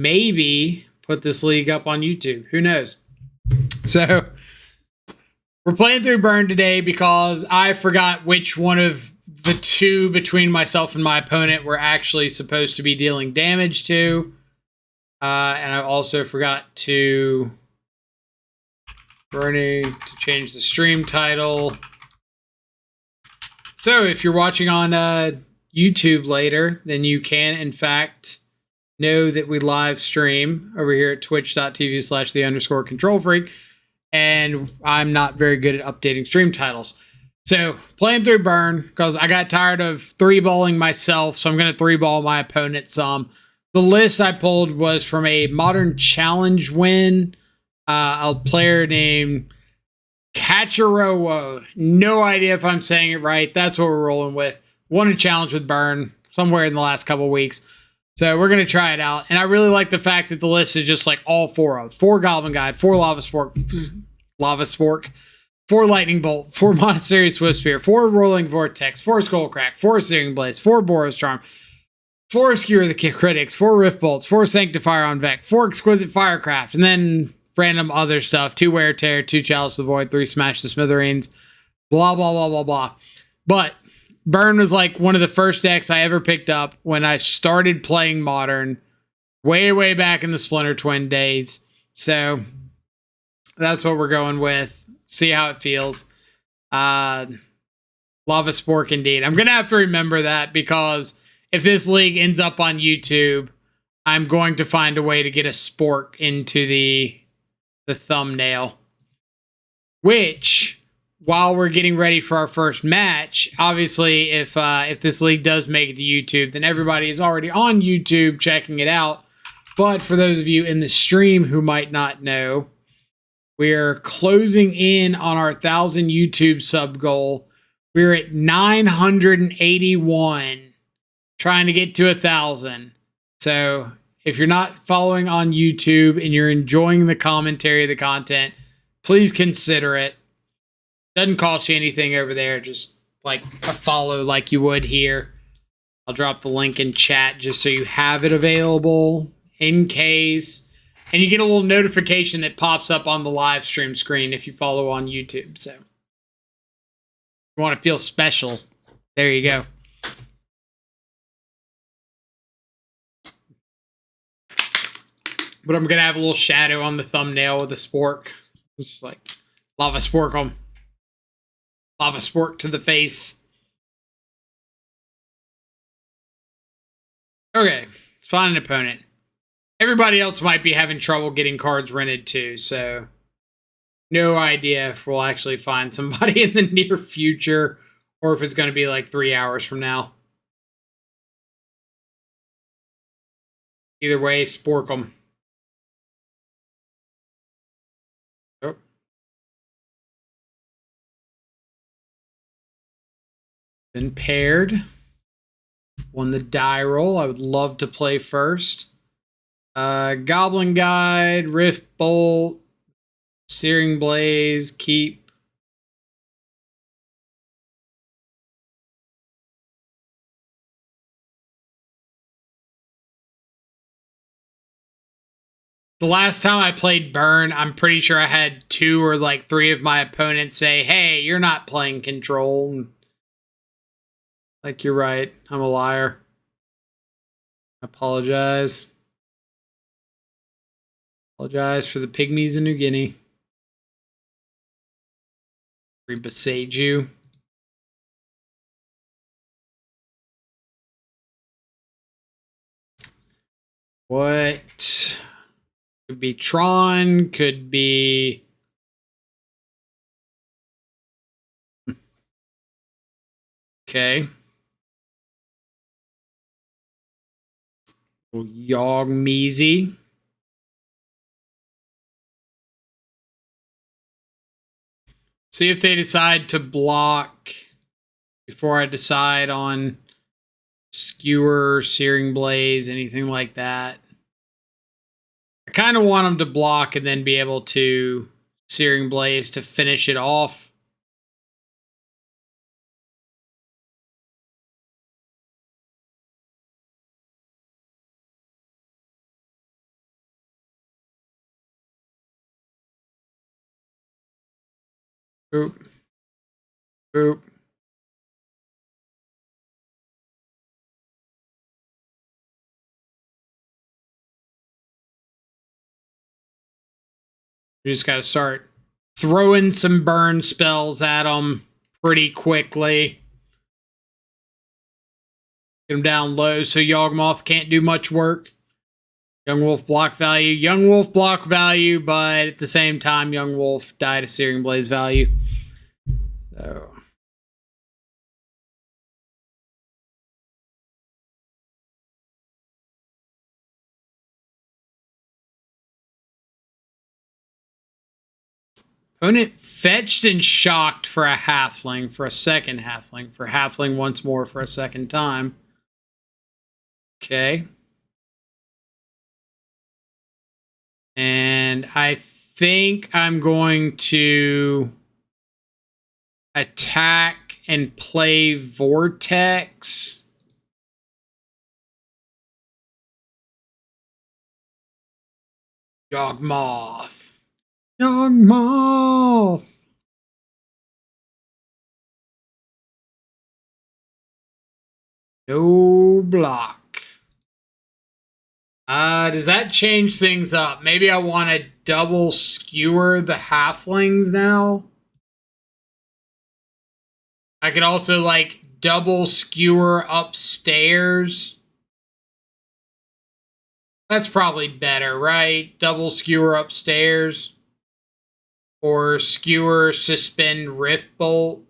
maybe put this league up on YouTube. Who knows? So we're playing through Burn today because I forgot which one of the two between myself and my opponent were actually supposed to be dealing damage to. And I also forgot to change the stream title. So if you're watching on YouTube later, then you can, in fact, know that we live stream over here at twitch.tv/the_CntrlFreak. And I'm not very good at updating stream titles. So playing through Burn because I got tired of three-balling myself, so I'm going to three-ball my opponent some. The list I pulled was from a Modern Challenge win. A player named Kacharowo. No idea if I'm saying it right. That's what we're rolling with. Won a challenge with Burn somewhere in the last couple of weeks. So we're going to try it out. And I really like the fact that the list is just like all four of 4 Goblin Guide, 4 Lava Spork, 4 Lightning Bolt, 4 Monastery Swift Spear, 4 Rolling Vortex, 4 Skullcrack, 4 Searing Blades, 4 Boros Charm, 4 Skewer the Critics, 4 Rift Bolts, 4 Sanctifier on Vec, 4 Exquisite Firecraft, and then random other stuff. 2 Wear Tear, 2 Chalice of the Void, 3 Smash the Smithereens, blah, blah, blah, blah, blah. But Burn was like one of the first decks I ever picked up when I started playing Modern way, way back in the Splinter Twin days. So that's what we're going with. See how it feels. Lava Spork indeed. I'm going to have to remember that because if this league ends up on YouTube, I'm going to find a way to get a Spork into the thumbnail. Which, while we're getting ready for our first match, obviously, if this league does make it to YouTube, then everybody is already on YouTube checking it out. But for those of you in the stream who might not know, we're closing in on our 1,000 YouTube sub goal. We're at 981, trying to get to 1,000. So if you're not following on YouTube and you're enjoying the commentary, the content, please consider it. Doesn't cost you anything over there. Just like a follow like you would here. I'll drop the link in chat just so you have it available in case. And you get a little notification that pops up on the live stream screen if you follow on YouTube. So if you want to feel special, there you go. But I'm going to have a little shadow on the thumbnail with a spork. Just like Lava Spork them. Lava Spork to the face. Okay, let's find an opponent. Everybody else might be having trouble getting cards rented too, so no idea if we'll actually find somebody in the near future or if it's going to be like 3 hours from now. Either way, spork them. Oh. Been paired. Won the die roll. I would love to play first. Goblin Guide, Rift Bolt, Searing Blaze, Keep. The last time I played Burn, I'm pretty sure I had 2 or like 3 of my opponents say, hey, you're not playing Control. Like, you're right. I'm a liar. I apologize. Apologize for the pygmies in New Guinea. We besage you. What? Could be Tron, could be... Okay. Yawgmoth. See if they decide to block before I decide on Skewer, Searing Blaze, anything like that. I kind of want them to block and then be able to Searing Blaze to finish it off. Boop. Boop. You just got to start throwing some burn spells at them pretty quickly. Get them down low so Yawgmoth can't do much work. Young Wolf block value. Young Wolf block value, but at the same time, Young Wolf died of Searing Blaze value. So. Opponent fetched and shocked for a halfling, for a second halfling, for halfling once more for a second time. Okay. And I think I'm going to attack and play Vortex. Yawgmoth. Yawgmoth. No block. Does that change things up? Maybe I want to double skewer the halflings now. I could also, like, double skewer upstairs. That's probably better, right? Double skewer upstairs. Or skewer, suspend, rift bolt.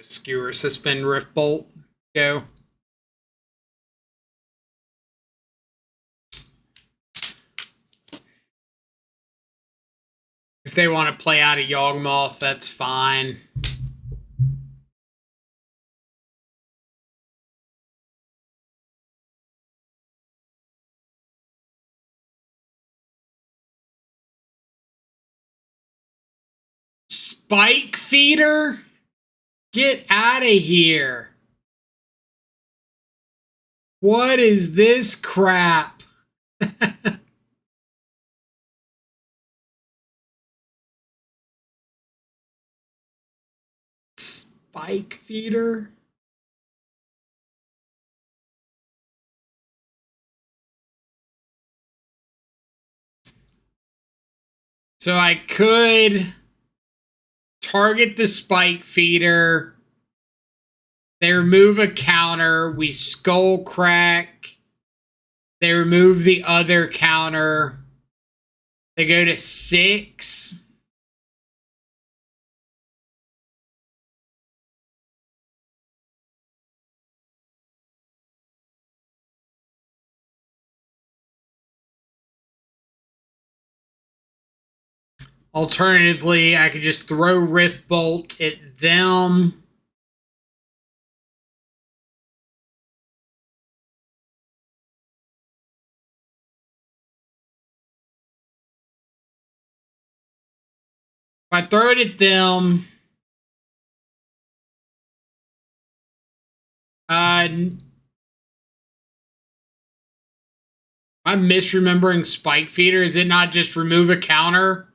Skewer, suspend, rift bolt. Go. If they want to play out a Yawgmoth, that's fine. Spike feeder? Get out of here. What is this crap? Spike feeder? So I could target the spike feeder. They remove a counter. We skull crack. They remove the other counter. They go to 6. Alternatively, I could just throw Rift Bolt at them. If I throw it at them, I'm misremembering Spike Feeder. Is it not just remove a counter?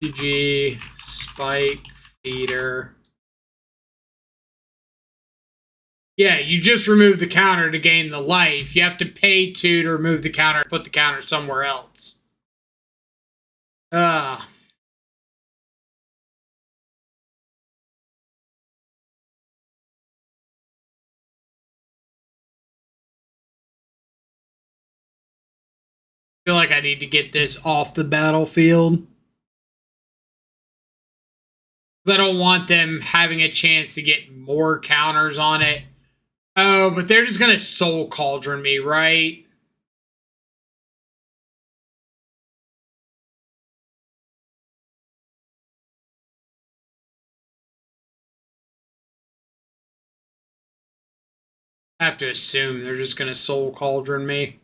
GG, Spike Feeder. Yeah, you just remove the counter to gain the life. You have to pay 2 to remove the counter and put the counter somewhere else. I feel like I need to get this off the battlefield. I don't want them having a chance to get more counters on it. Oh, but they're just going to Soul Cauldron me, right? I have to assume they're just going to Soul Cauldron me.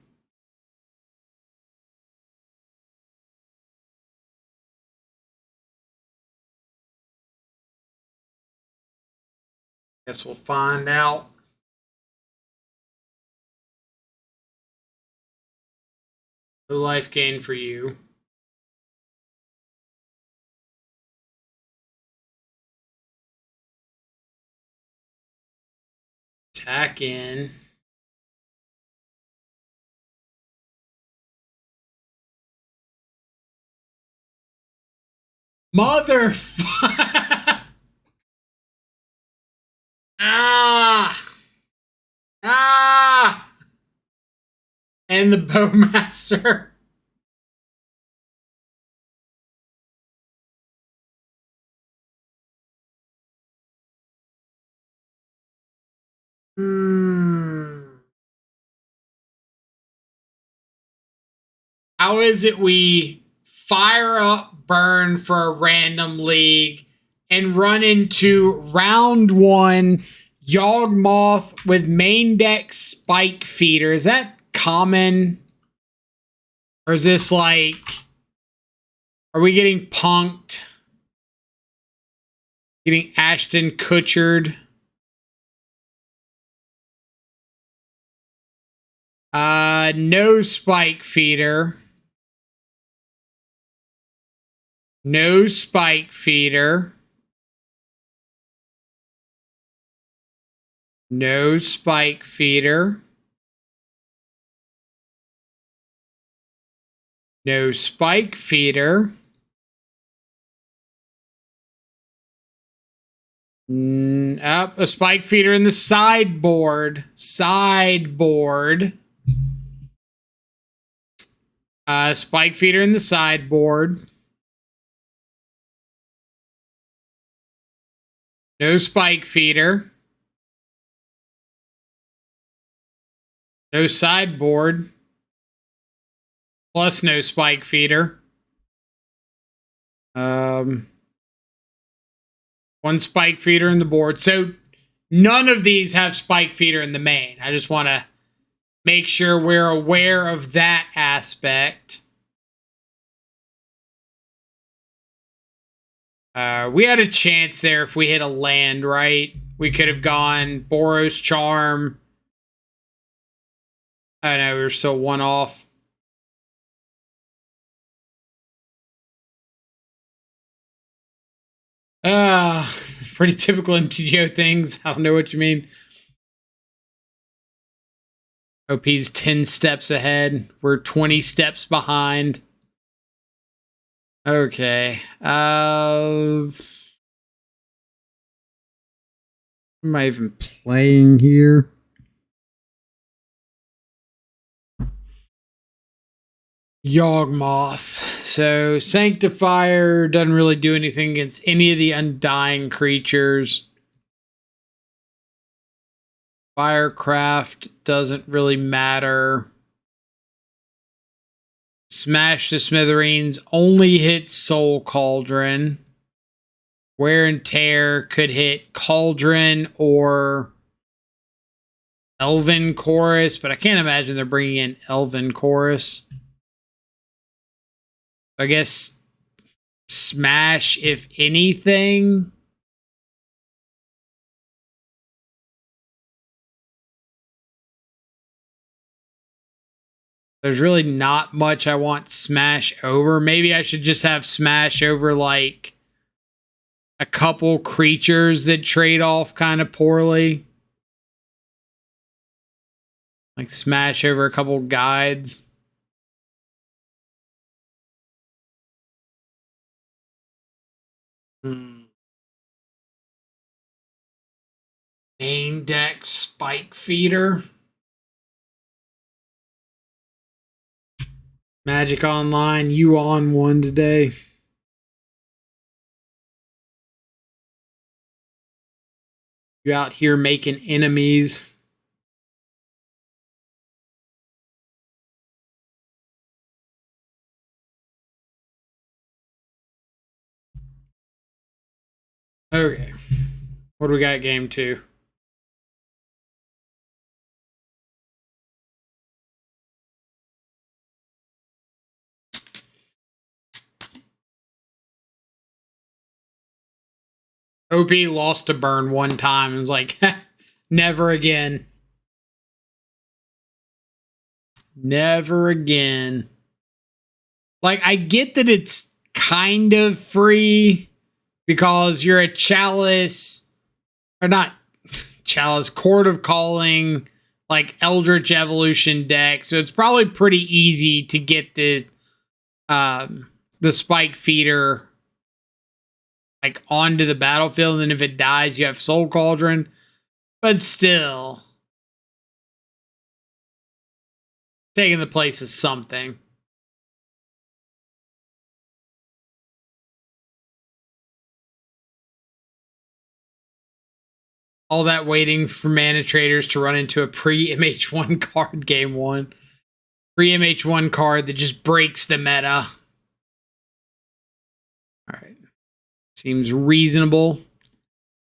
Guess we'll find out. No life gain for you. Attack in. Motherfucker! Ah! Ah! And the Bowmaster. How is it we fire up Burn for a random league and run into round one Yawgmoth with main deck Spike Feeder? Is that common? Or is this like... Are we getting punked? Getting Ashton Kutchered? No Spike Feeder. No Spike Feeder. No Spike Feeder. No Spike Feeder. Up a Spike Feeder in the sideboard. Sideboard. Spike Feeder in the sideboard. No Spike Feeder. No sideboard. Plus no Spike Feeder. One Spike Feeder in the board. So none of these have Spike Feeder in the main. I just want to make sure we're aware of that aspect. We had a chance there if we hit a land, right? We could have gone Boros Charm. I know, we were still one off. Pretty typical MTGO things. I don't know what you mean. OP's 10 steps ahead. We're 20 steps behind. Okay. What am I even playing here? Yawgmoth. So Sanctifier doesn't really do anything against any of the undying creatures. Firecraft doesn't really matter. Smash to Smithereens only hits Soul Cauldron. Wear and Tear could hit Cauldron or Elven Chorus, but I can't imagine they're bringing in Elven Chorus. I guess Smash, if anything. There's really not much I want Smash over. Maybe I should just have Smash over like a couple creatures that trade off kind of poorly. Like Smash over a couple guides. Main deck Spike Feeder. Magic Online, you on one today. You out here making enemies. Okay. What do we got game 2? OP lost to burn one time and was like, never again. Never again. Like, I get that it's kind of free because you're a Chalice, or not Chalice, Court of Calling, like Eldritch Evolution deck. So it's probably pretty easy to get the Spike Feeder like onto the battlefield, and then if it dies, you have Soul Cauldron. But still, taking the place of something. All that waiting for mana traders to run into a pre-MH1 card game one. Pre-MH1 card that just breaks the meta. Alright. Seems reasonable.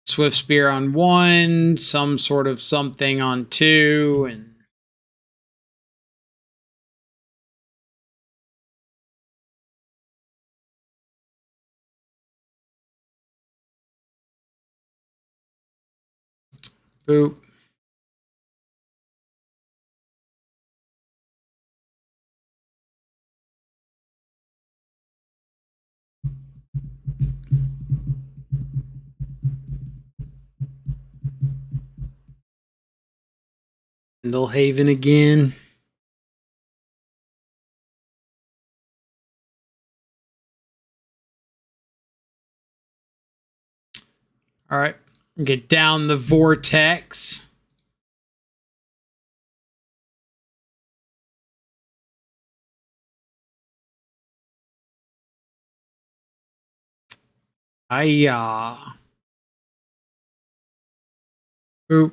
Swift Spear on 1, some sort of something on 2, and boop. Haven again. All right, get down the vortex. Hiya. Boop.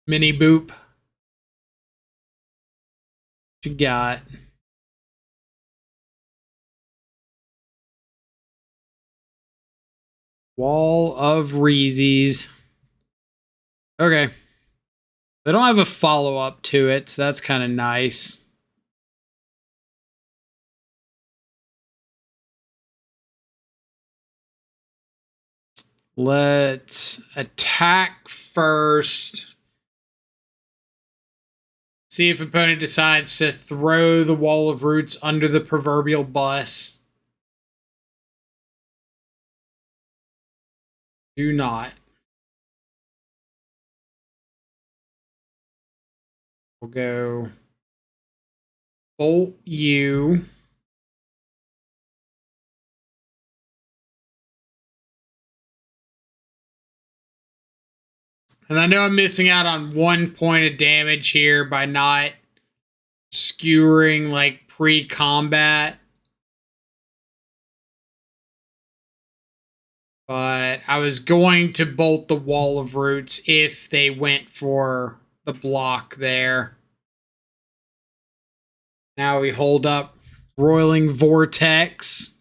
Mini boop. What you got? Wall of Reezies. Okay. They don't have a follow-up to it, so that's kind of nice. Let's attack first. See if opponent decides to throw the Wall of Roots under the proverbial bus. Do not. We'll go bolt you. And I know I'm missing out on 1 point of damage here by not skewering like pre-combat. But I was going to bolt the Wall of Roots if they went for the block there. Now we hold up Roiling Vortex.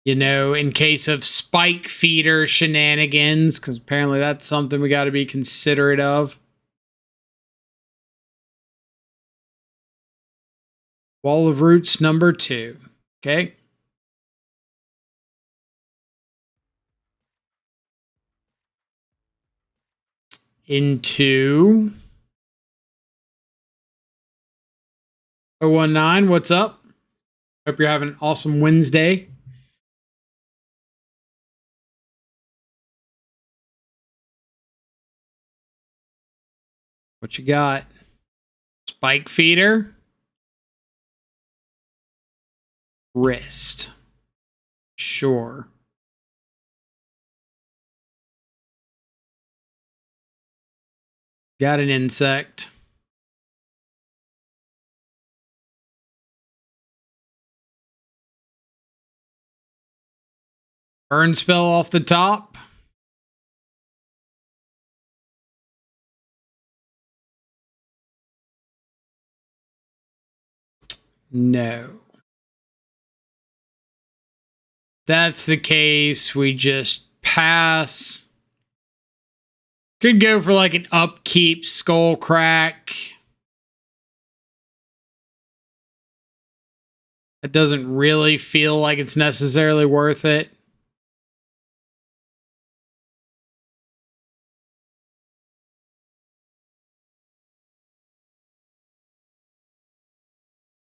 You know, in case of Spike Feeder shenanigans, because apparently that's something we got to be considerate of. Wall of Roots number 2. Okay. Into 019, what's up? Hope you're having an awesome Wednesday. What you got? Spike Feeder. Wrist. Sure. Got an insect. Burn spell off the top. No. that's the case, we just pass. Could go for like an upkeep skull crack. It doesn't really feel like it's necessarily worth it.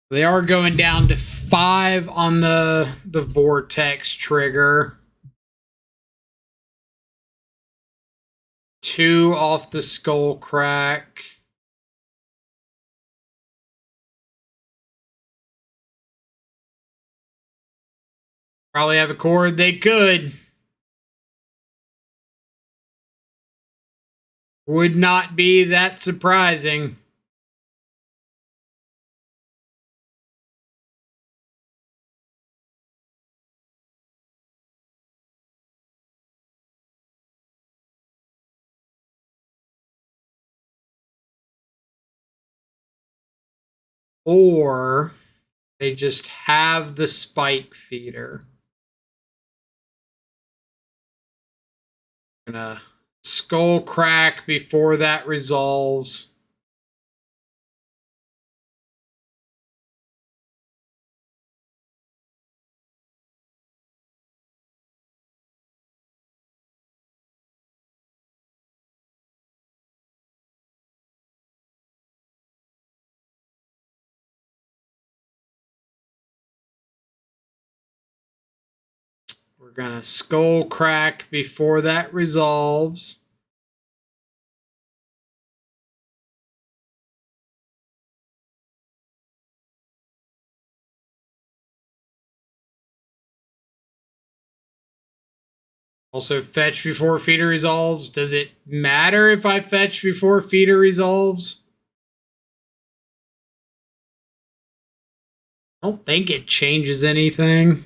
They are going down to 5 on the vortex trigger. 2 off the skull crack. Probably have a cord. They could. Would not be that surprising. Or they just have the spike feeder. Gonna skull crack before that resolves. We're gonna skull crack before that resolves. Also, fetch before feeder resolves. Does it matter if I fetch before feeder resolves? I don't think it changes anything.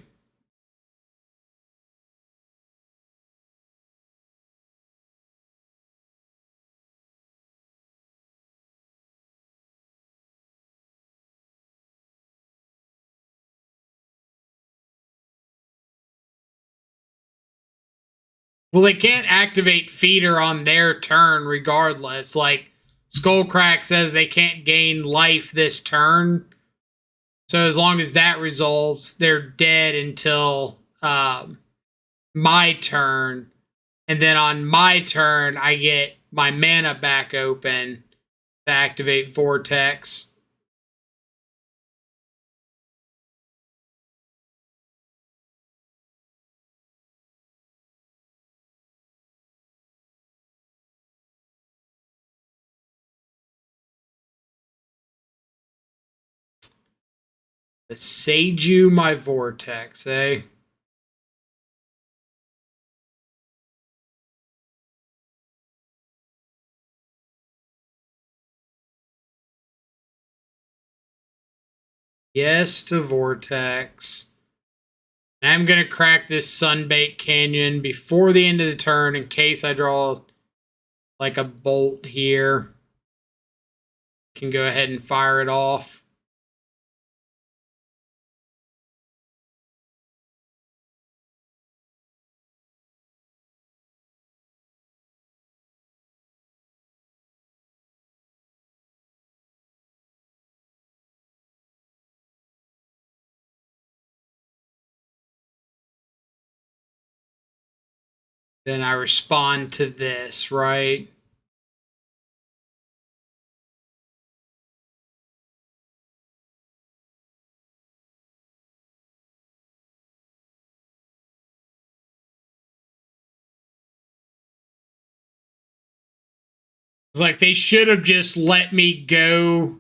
Well, they can't activate feeder on their turn regardless. Like, Skullcrack says they can't gain life this turn. So as long as that resolves, they're dead until my turn. And then on my turn, I get my mana back open to activate Vortex. Seiju my Vortex, eh? Yes to Vortex. I'm going to crack this Sunbait Canyon before the end of the turn in case I draw like a bolt here. Can go ahead and fire it off. Then I respond to this, right? It's like they should have just let me go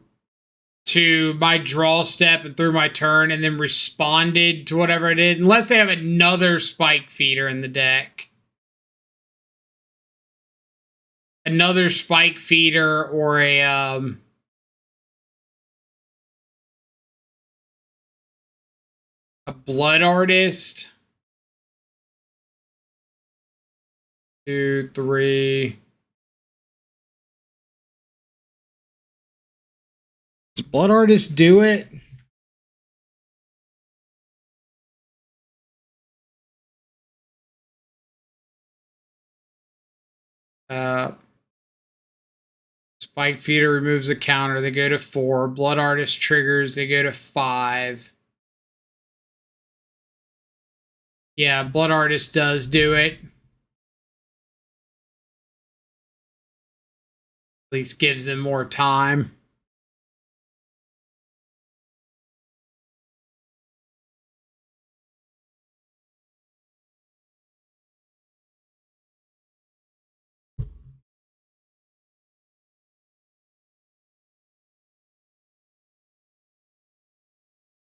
to my draw step and through my turn and then responded to whatever I did. Unless they have another spike feeder in the deck. Another spike feeder or a blood artist. 2, 3. Does blood artist do it? Spike Feeder removes a counter. They go to 4. Blood Artist triggers. They go to 5. Yeah, Blood Artist does do it. At least gives them more time.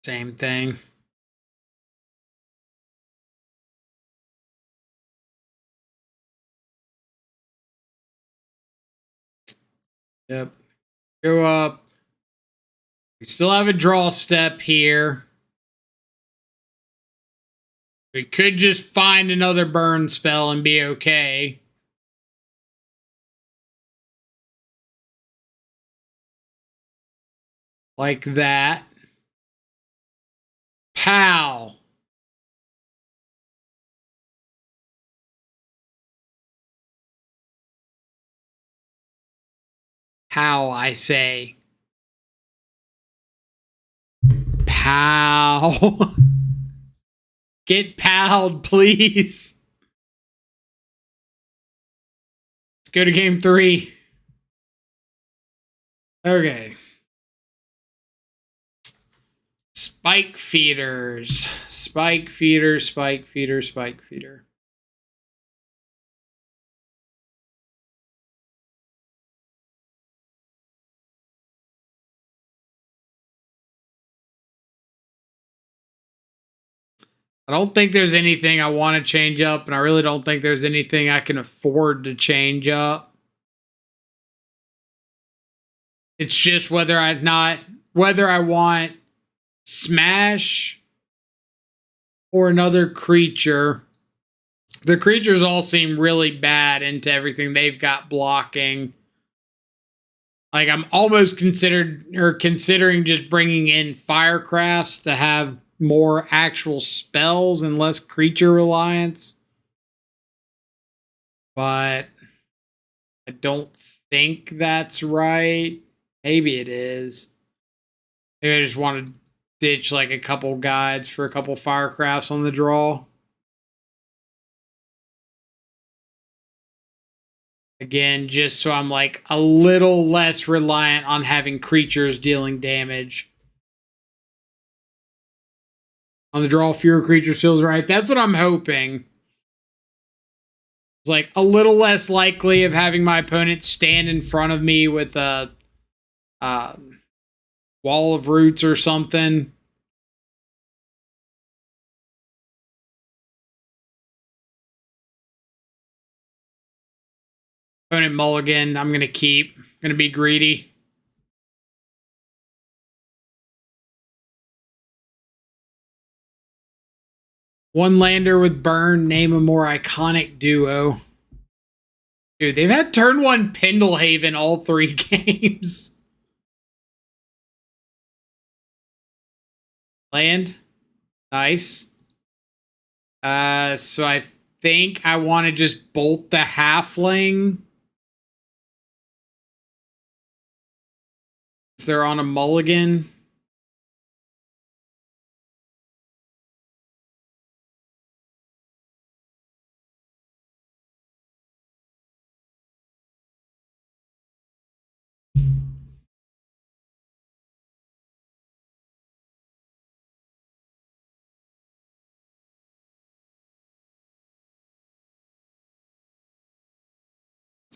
Same thing. Yep. Go up. We still have a draw step here. We could just find another burn spell and be okay. Like that. Pow. Pow, I say. Pow. Get palled, please. Let's go to game 3. Okay. Spike feeders. Spike feeder, spike feeder, spike feeder. I don't think there's anything I want to change up, and I really don't think there's anything I can afford to change up. It's just whether I want Smash or another creature. The creatures all seem really bad into everything they've got blocking. Like, I'm almost considering just bringing in Firecrafts to have more actual spells and less creature reliance. But I don't think that's right. Maybe it is. Maybe I just want to ditch like a couple guides for a couple Firecrafts on the draw. Again, just so I'm like a little less reliant on having creatures dealing damage. On the draw, fewer creature seals, right? That's what I'm hoping. It's like a little less likely of having my opponent stand in front of me with a wall of roots or something. Opponent mulligan, I'm going to keep. Going to be greedy. One lander with burn, name a more iconic duo. Dude, they've had turn 1 Pendlehaven all 3 games. Land. Nice. So I think I want to just bolt the halfling. They're on a mulligan.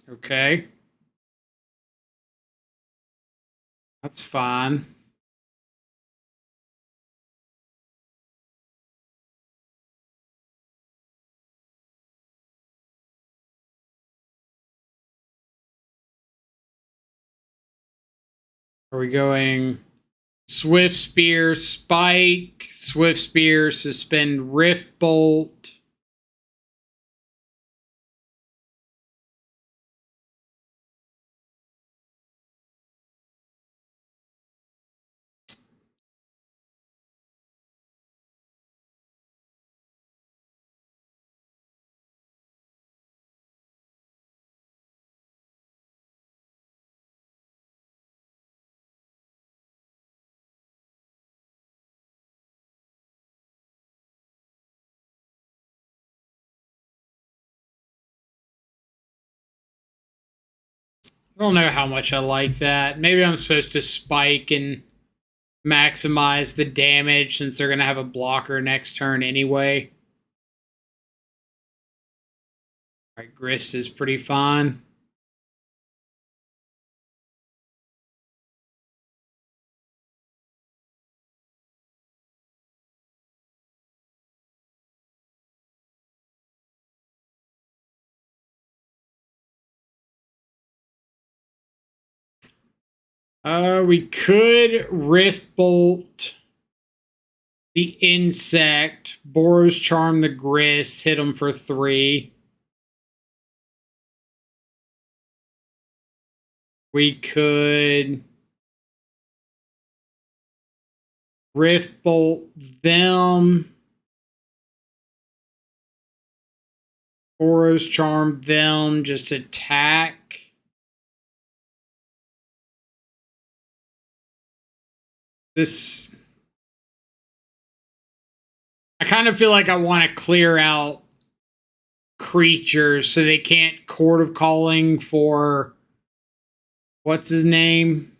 Okay. That's fine. Are we going Swift Spear, Spike, Swift Spear, suspend Rift Bolt? I don't know how much I like that. Maybe I'm supposed to spike and maximize the damage since they're going to have a blocker next turn anyway. All right, Grist is pretty fine. We could Rift Bolt the Insect, Boros Charm the Grist, hit him for 3. We could Rift Bolt them, Boros Charm them, just attack. This, I kind of feel like I want to clear out creatures so they can't Court of Calling for, what's his name?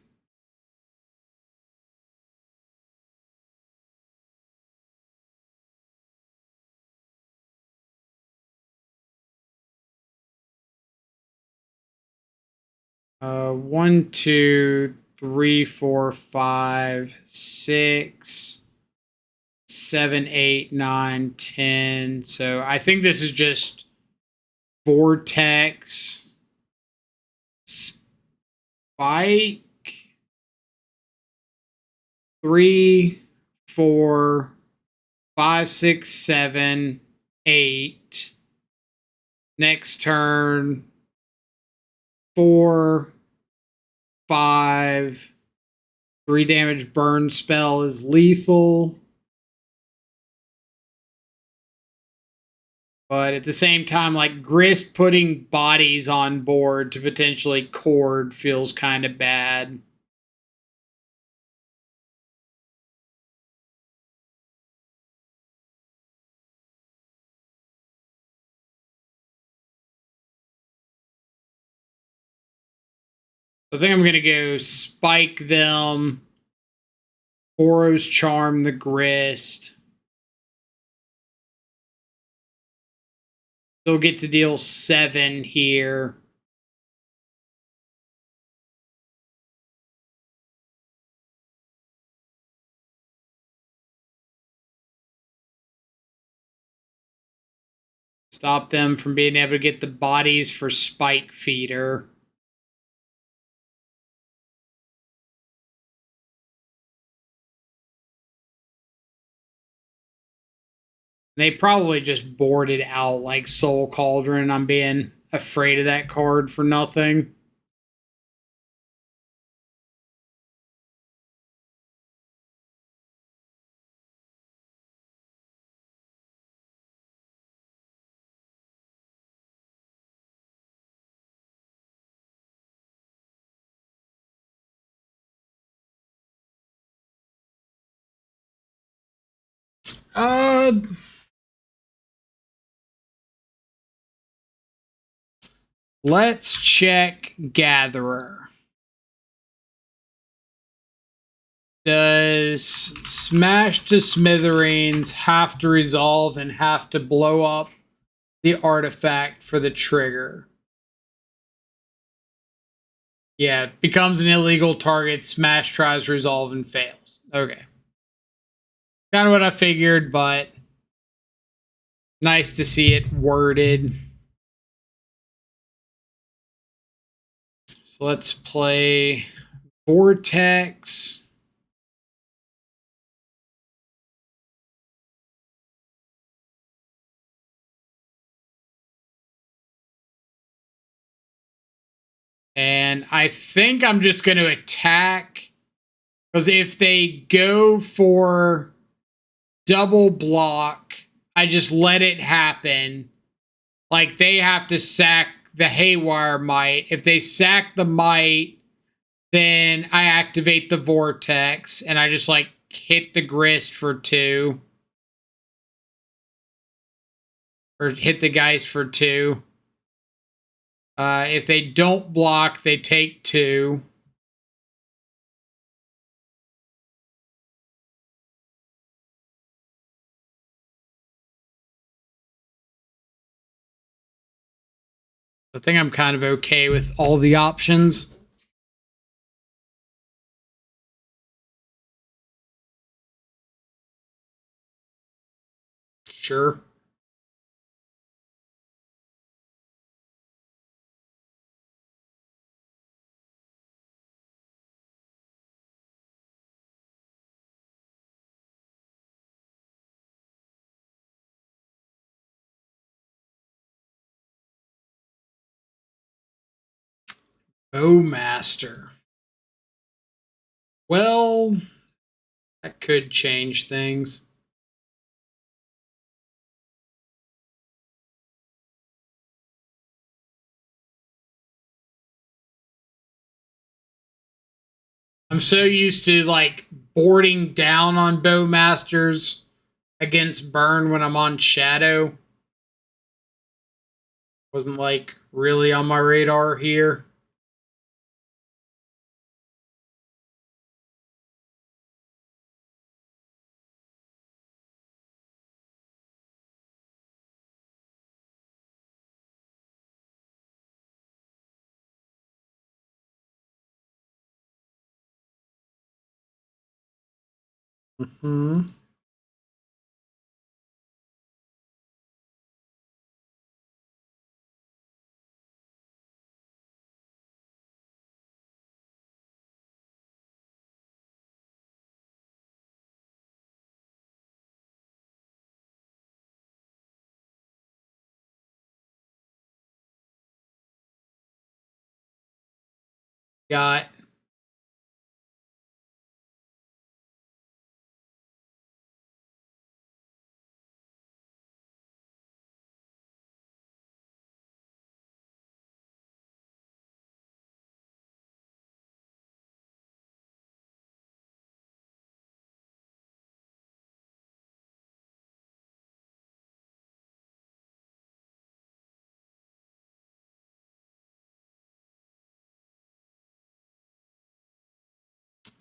One, 2, 3, 4, 5, 6, 7, 8, 9, 10. So I think this is just Vortex, Spike, 3, 4, 5, 6, 7, 8. Next turn, 4, 5. 3 damage burn spell is lethal. But at the same time, like, Grist putting bodies on board to potentially cord feels kind of bad. I think I'm going to go Spike them, Boros Charm the Grist. They'll get to deal 7 here. Stop them from being able to get the bodies for Spike Feeder. They probably just boarded out like Soul Cauldron. I'm being afraid of that card for nothing. Let's check Gatherer. Does Smash to Smithereens have to resolve and have to blow up the artifact for the trigger? Yeah, becomes an illegal target. Smash tries resolve and fails. Okay. Kind of what I figured, but nice to see it worded. So let's play Vortex. And I think I'm just going to attack. Because if they go for double block, I just let it happen. Like, they have to sack the Haywire Might. If they sack the Might, then I activate the Vortex. And I just, like, hit the Grist for 2. Or hit the Geist for 2. If they don't block, they take 2. I think I'm kind of okay with all the options. Sure. Bowmaster. Well, that could change things. I'm so used to like boarding down on Bowmasters against burn when I'm on Shadow. Wasn't like really on my radar here. Mm-hmm. Got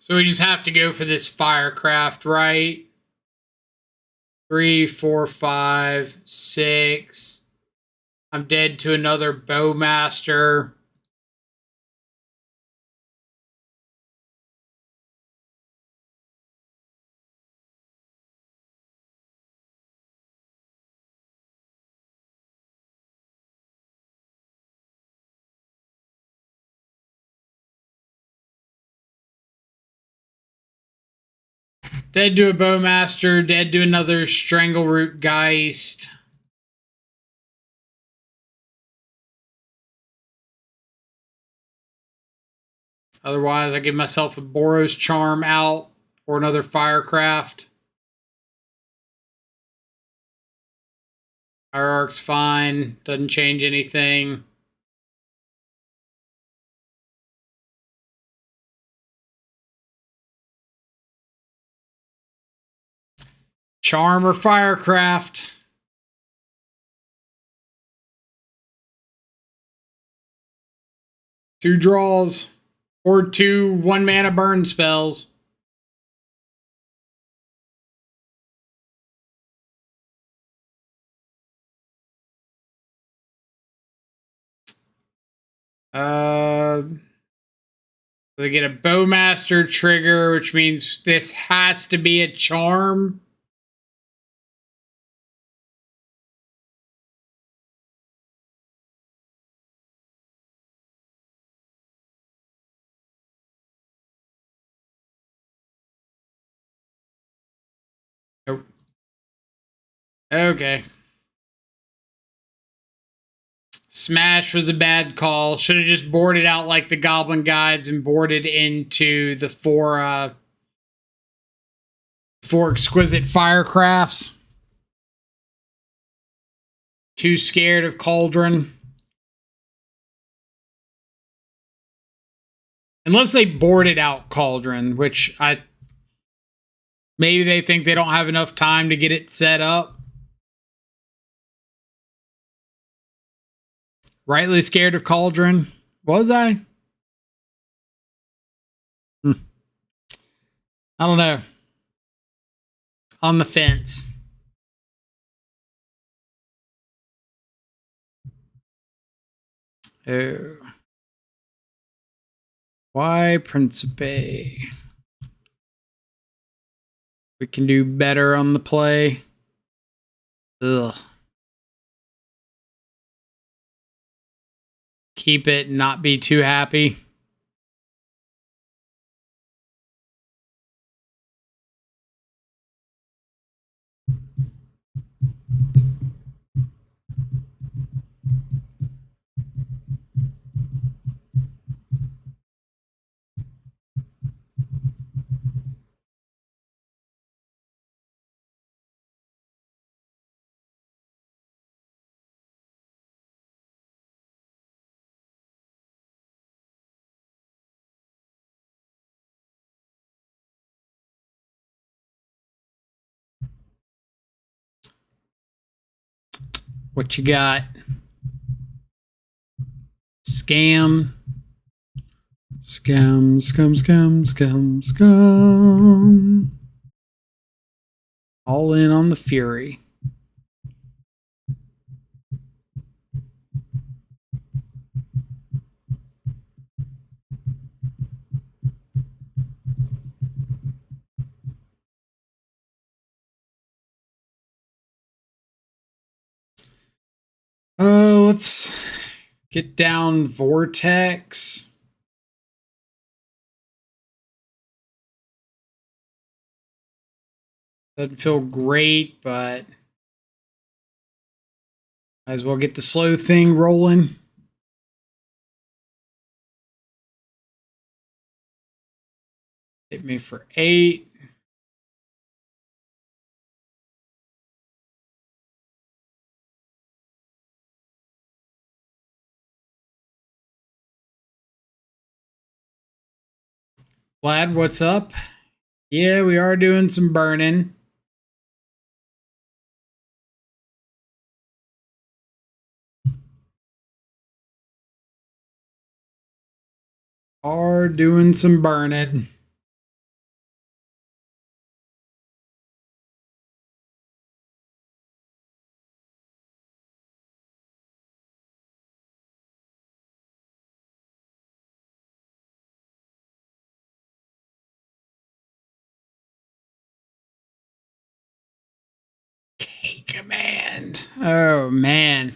So we just have to go for this Firecraft, right? 3, 4, 5, 6. I'm dead to another Bowmaster. Dead to a Bowmaster, dead to another Strangleroot Geist. Otherwise, I give myself a Boros Charm out or another Firecraft. Hierarch's fine, doesn't change anything. Charm or Firecraft. 2 draws. Or 2 1-mana burn spells. They get a Bowmaster trigger, which means this has to be a charm. Nope. Okay. Smash was a bad call. Should have just boarded out like the Goblin Guides and boarded into the 4 exquisite Firecrafts. Too scared of Cauldron. Unless they boarded out Cauldron, which maybe they think they don't have enough time to get it set up. Rightly scared of Cauldron. Was I? I don't know. On the fence. Oh. Why Principe? We can do better on the play. Ugh. Keep it, not be too happy. What you got? Scam. Scam, scum, scum, scum, scum. All in on the Fury. Let's get down Vortex. Doesn't feel great, but might as well get the slow thing rolling. Hit me for 8. Vlad, what's up? Yeah, we are doing some burning. Are doing some burning. K-Command. Oh, man.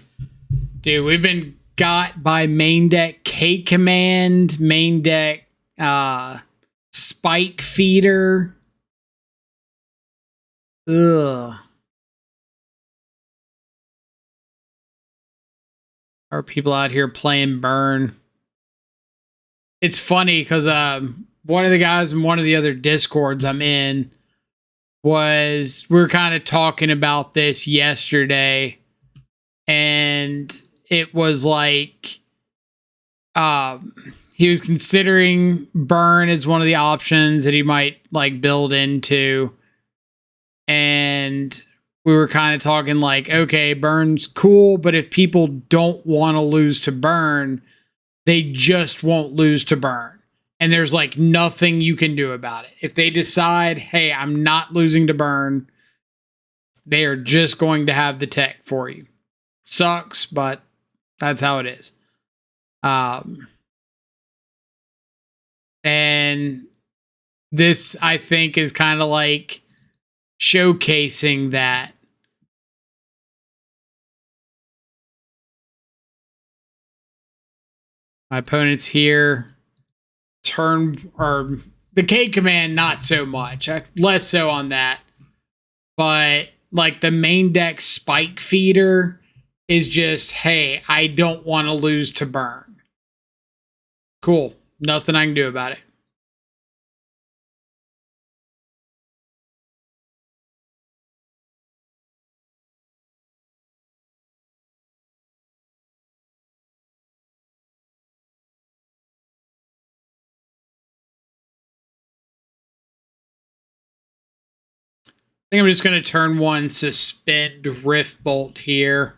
Dude, we've been got by main deck K-Command, main deck Spike Feeder. Ugh. Are people out here playing burn? It's funny because one of the guys in one of the other Discords I'm in we were kind of talking about this yesterday, and it was like he was considering burn as one of the options that he might like build into, and we were kind of talking like, okay, burn's cool, but if people don't want to lose to burn, they just won't lose to burn. And there's like nothing you can do about it. If they decide, hey, I'm not losing to burn, they are just going to have the tech for you. Sucks, but that's how it is. And this, I think, is kind of like showcasing that. My opponent's here. Turn, or the K command, not so much. Less so on that. But like the main deck Spike Feeder is just, hey, I don't want to lose to burn. Cool. Nothing I can do about it. I think I'm just going to turn 1 suspend Rift Bolt here.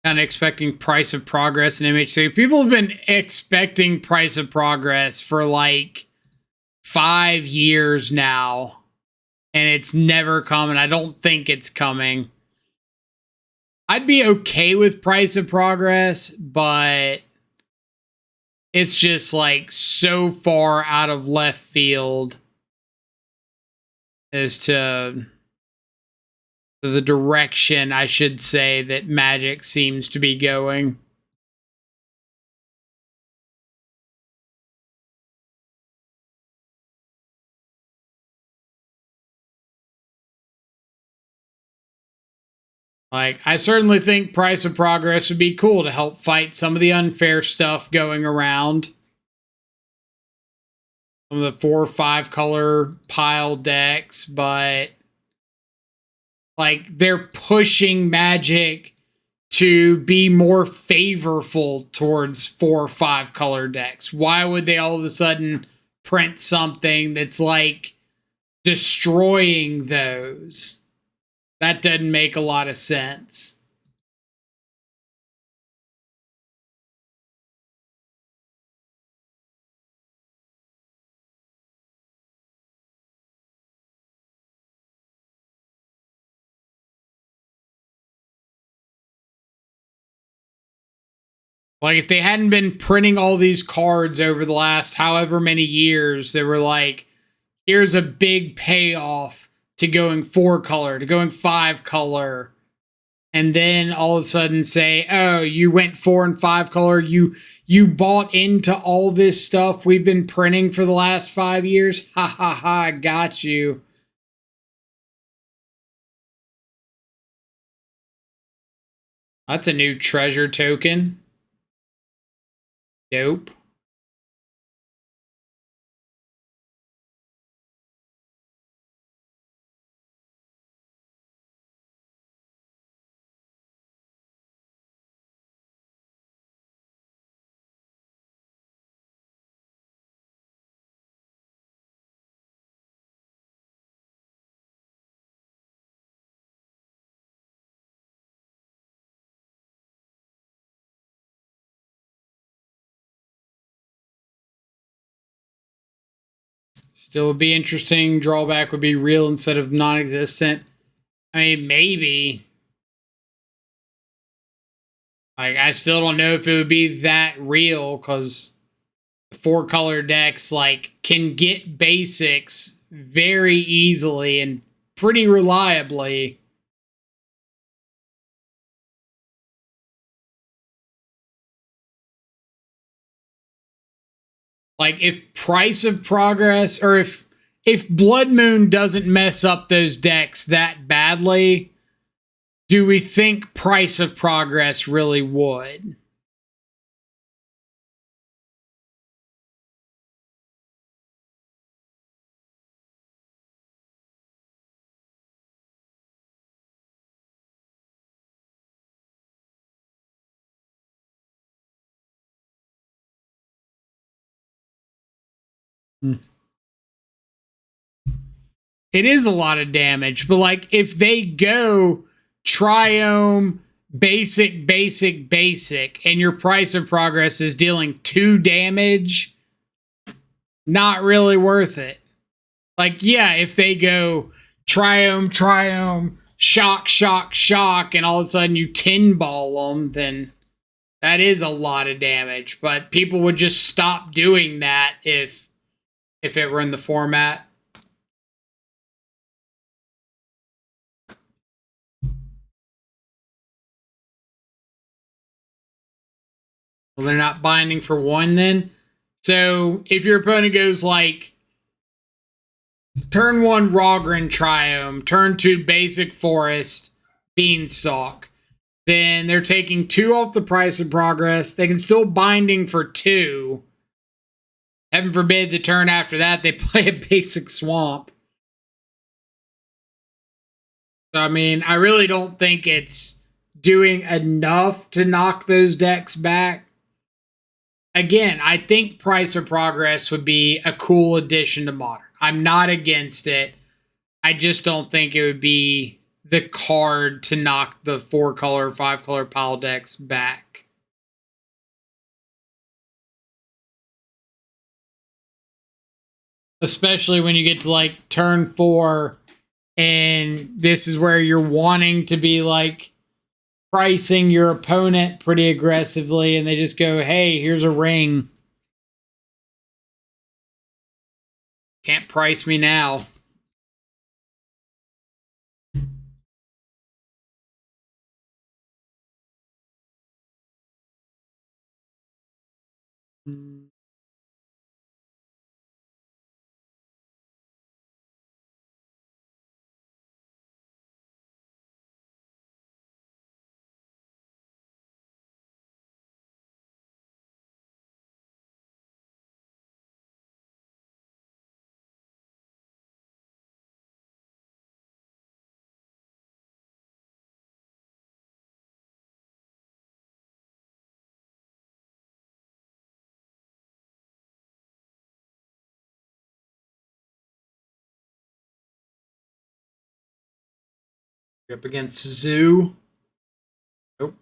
Kind of expecting Price of Progress in MH3. People have been expecting Price of Progress for like 5 years now, and it's never coming. I don't think it's coming. I'd be okay with Price of Progress, but it's just like so far out of left field as to the direction, I should say, that Magic seems to be going. Like, I certainly think Price of Progress would be cool to help fight some of the unfair stuff going around. Some of the 4 or 5 color pile decks, but like they're pushing Magic to be more favorable towards 4 or 5 color decks. Why would they all of a sudden print something that's like destroying those? That doesn't make a lot of sense. Like, if they hadn't been printing all these cards over the last however many years, they were like, here's a big payoff to going 4 color, to going 5 color. And then all of a sudden say, oh, you went 4 and 5 color. You bought into all this stuff we've been printing for the last 5 years. Ha ha ha, got you. That's a new treasure token. Dope. Still would be interesting. Drawback would be real instead of non-existent. I mean, maybe. Like, I still don't know if it would be that real, because the 4 color decks like can get basics very easily and pretty reliably. Like, if Price of Progress, or if Blood Moon doesn't mess up those decks that badly, do we think Price of Progress really would? It is a lot of damage, but like, if they go Triome, basic, basic, basic, and your Price of Progress is dealing 2 damage, not really worth it. Like, yeah, if they go Triome, Triome, shock, shock, shock, and all of a sudden you tin ball them, then that is a lot of damage. But people would just stop doing that if it were in the format. Well, they're not binding for 1 then. So if your opponent goes like turn 1 Rogren Triome, turn 2 Basic Forest Beanstalk, then they're taking 2 off the Price of Progress. They can still binding for 2. Heaven forbid the turn after that they play a Basic Swamp. So, I mean, I really don't think it's doing enough to knock those decks back. Again, I think Price of Progress would be a cool addition to Modern. I'm not against it. I just don't think it would be the card to knock the 4-color, 5-color pile decks back. Especially when you get to like turn 4 and this is where you're wanting to be like pricing your opponent pretty aggressively and they just go, hey, here's a ring. Can't price me now. Up against Zoo. Nope.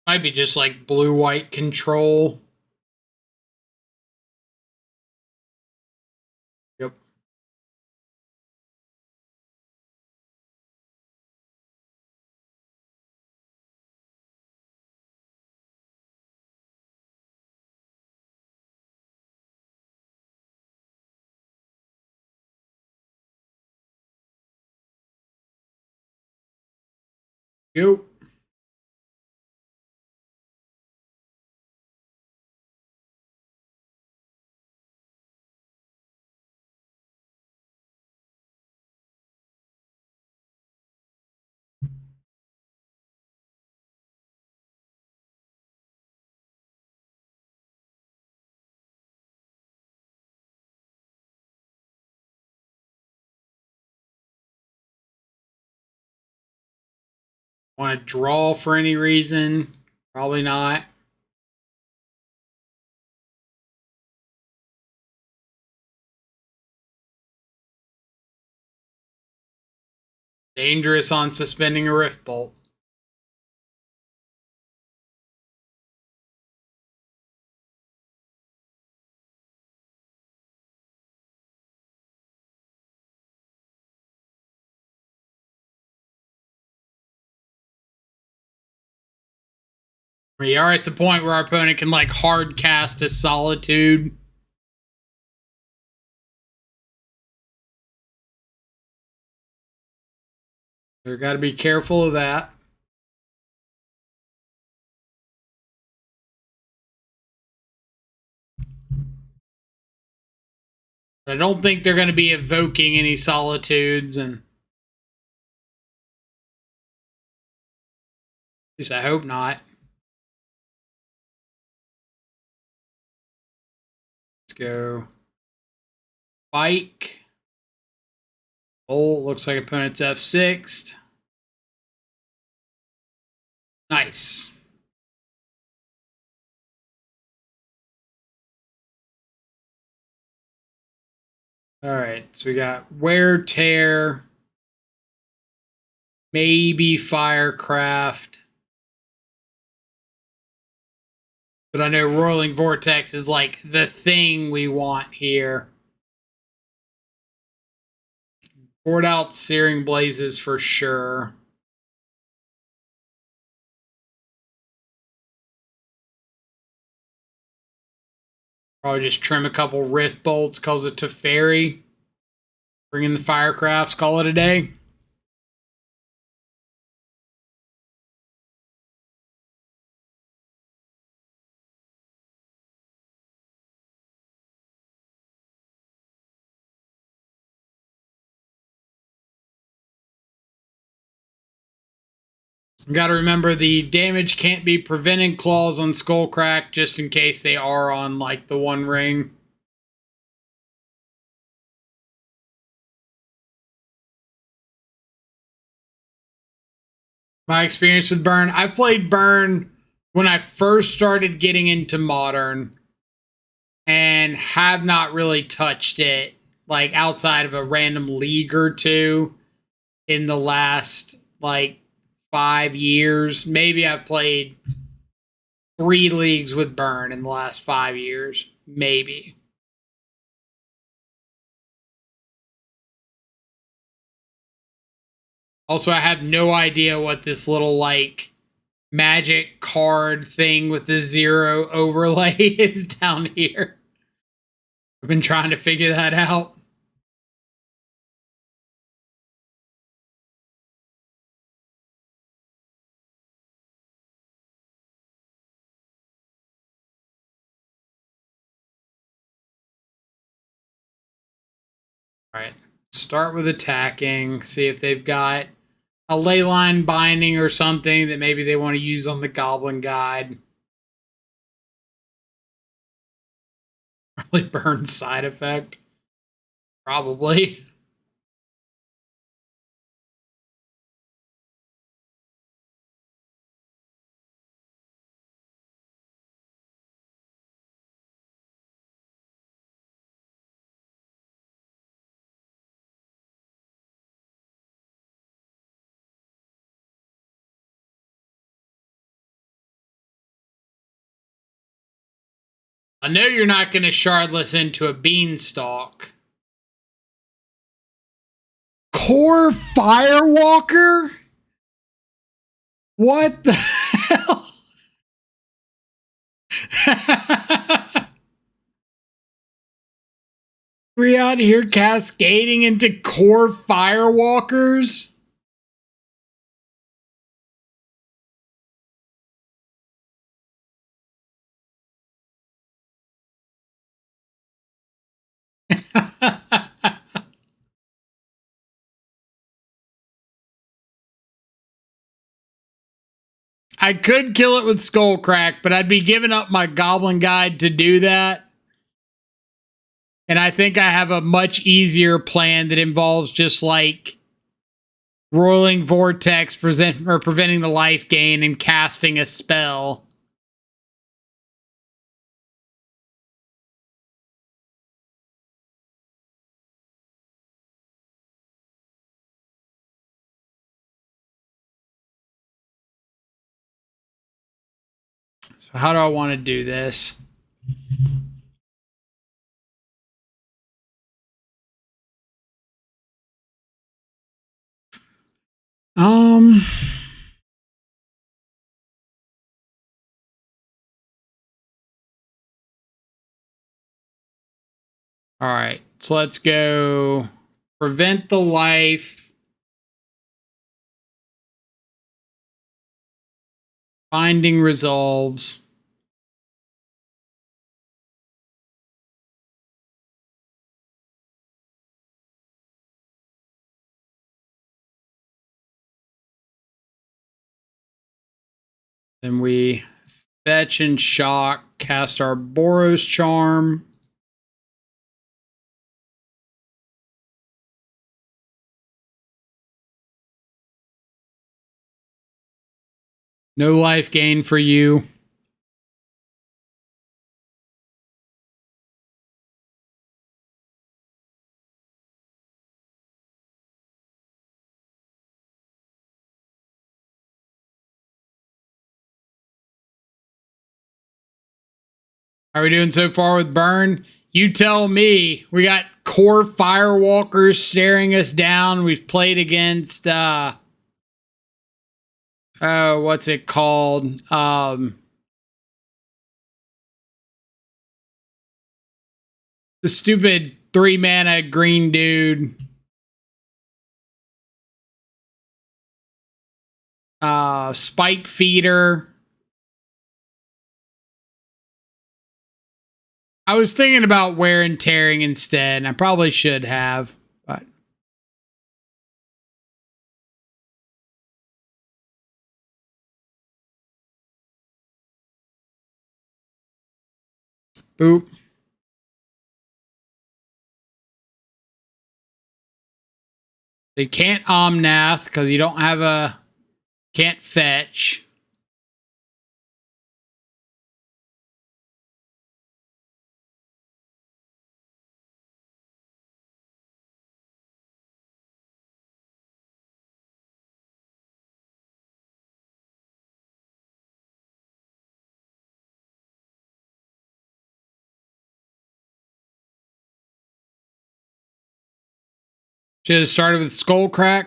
Might be just like blue-white control. Yep. Go. Want to draw for any reason? Probably not. Dangerous on suspending a Rift Bolt. We are at the point where our opponent can like hard cast a Solitude. We've got to be careful of that. I don't think they're going to be evoking any Solitudes, and at least I hope not. Let's go. Spike. Oh, looks like opponent's F6'd. Nice. All right, so we got Wear Tear, maybe Firecraft. But I know Roiling Vortex is like the thing we want here. Board out Searing Blazes for sure. Probably just trim a couple Rift Bolts, cause it to Teferi. Bring in the Firecrafts, call it a day. Got to remember the damage can't be prevented clause on Skullcrack, just in case they are on like the one ring. My experience with Burn, I played Burn when I first started getting into Modern and have not really touched it like outside of a random league or two in the last like 5 years. Maybe I've played 3 leagues with Burn in the last 5 years. Maybe. Also, I have no idea what this little like magic card thing with the 0 overlay is down here. I've been trying to figure that out. All right. Start with attacking. See if they've got a leyline binding or something that maybe they want to use on the Goblin Guide. Probably Burn side effect. Probably. I know you're not going to Shardless into a Beanstalk. Core Firewalker? What the hell? We out here cascading into Core Firewalkers? I could kill it with Skullcrack, but I'd be giving up my Goblin Guide to do that. And I think I have a much easier plan that involves just like Roiling Vortex preventing the life gain and casting a spell. So how do I want to do this? Um, all right, so let's go prevent the life, binding resolves. Then we fetch and shock, cast our Boros Charm. No life gain for you. How are we doing so far with Burn? You tell me. We got Core Firewalkers staring us down. We've played against what's it called? The stupid 3-mana green dude. Spike Feeder. I was thinking about Wear and Tearing instead, and I probably should have, but Boop. They can't Omnath because you don't have a... Can't fetch. Should have started with Skullcrack.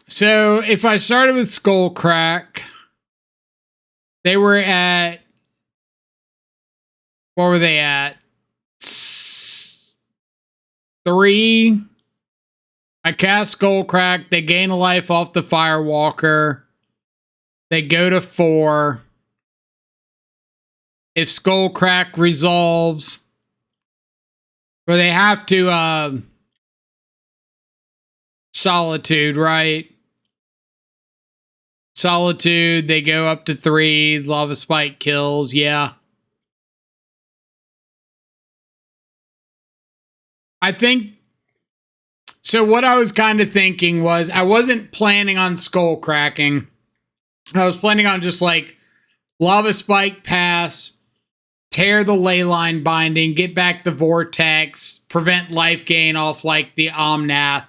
So if I started with Skullcrack, they were at... What were they at? 3. I cast Skullcrack. They gain a life off the Firewalker. They go to 4. If Skullcrack resolves, or they have to Solitude, right? Solitude, they go up to 3. Lava Spike kills, yeah. I think... So what I was kind of thinking was, I wasn't planning on skull cracking. I was planning on just like Lava Spike pass, tear the Leyline binding, get back the Vortex, prevent life gain off like the Omnath.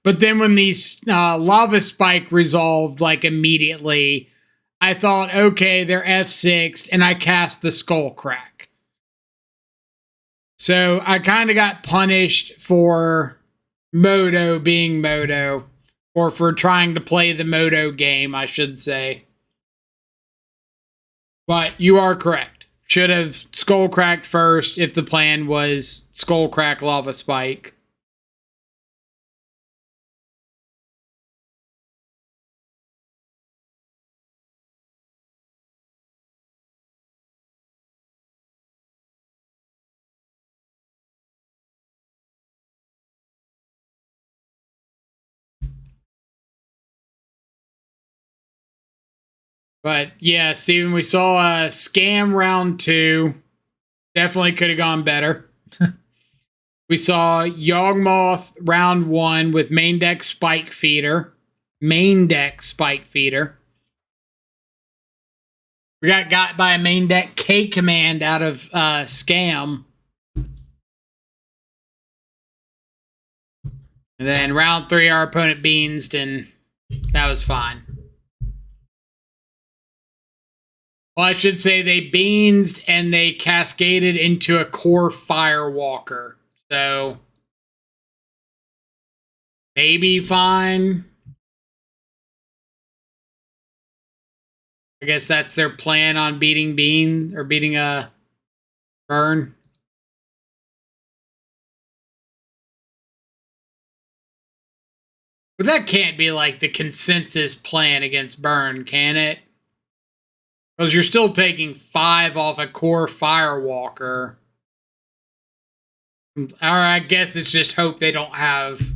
But then when these Lava Spike resolved like immediately, I thought, okay, they're F6'd, and I cast the Skull Crack. So I kind of got punished for Moto being Moto, or for trying to play the Moto game, I should say. But you are correct. Should have Skull Cracked first if the plan was Skull Crack Lava Spike. But yeah, Steven, we saw a Scam round 2. Definitely could have gone better. We saw Yawgmoth round 1 with main deck Spike Feeder. Main deck Spike Feeder. We got by a main deck K command out of Scam. And then round 3, our opponent beansed, and that was fine. Well, I should say they beansed and they cascaded into a core Firewalker. So, maybe fine. I guess that's their plan on beating Bean, or beating a Burn. But that can't be like the consensus plan against Burn, can it? Because you're still taking 5 off a core Firewalker. Or I guess it's just hope they don't have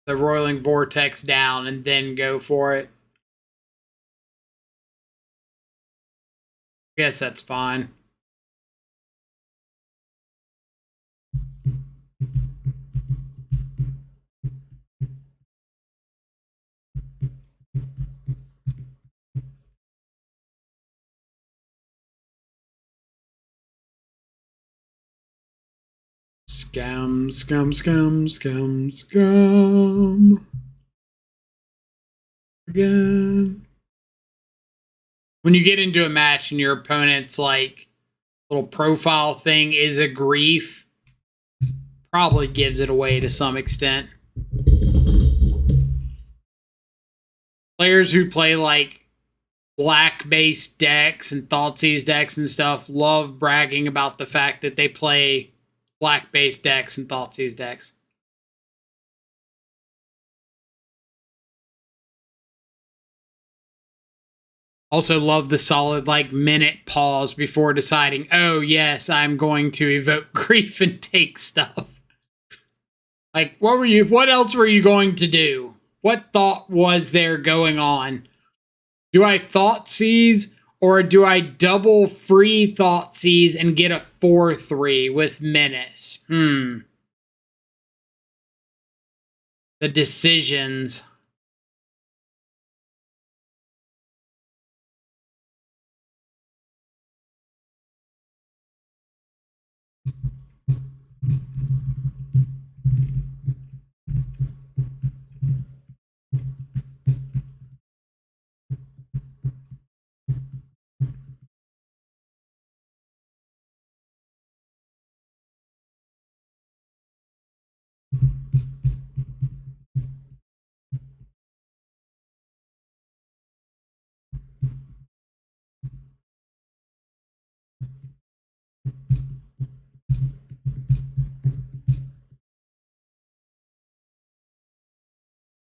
the Roiling Vortex down and then go for it. I guess that's fine. Scum, scum, scum, scum, scum. Again. When you get into a match and your opponent's like little profile thing is a grief, probably gives it away to some extent. Players who play like black-based decks and Thoughtseize decks and stuff love bragging about the fact that they play black-based decks and Thoughtseize decks. Also love the solid like minute pause before deciding, oh yes, I'm going to evoke grief and take stuff. Like, what else were you going to do? What thought was there going on? Do I Thoughtseize Or do I double free Thoughtseize and get a 4/3 with Menace? The decisions.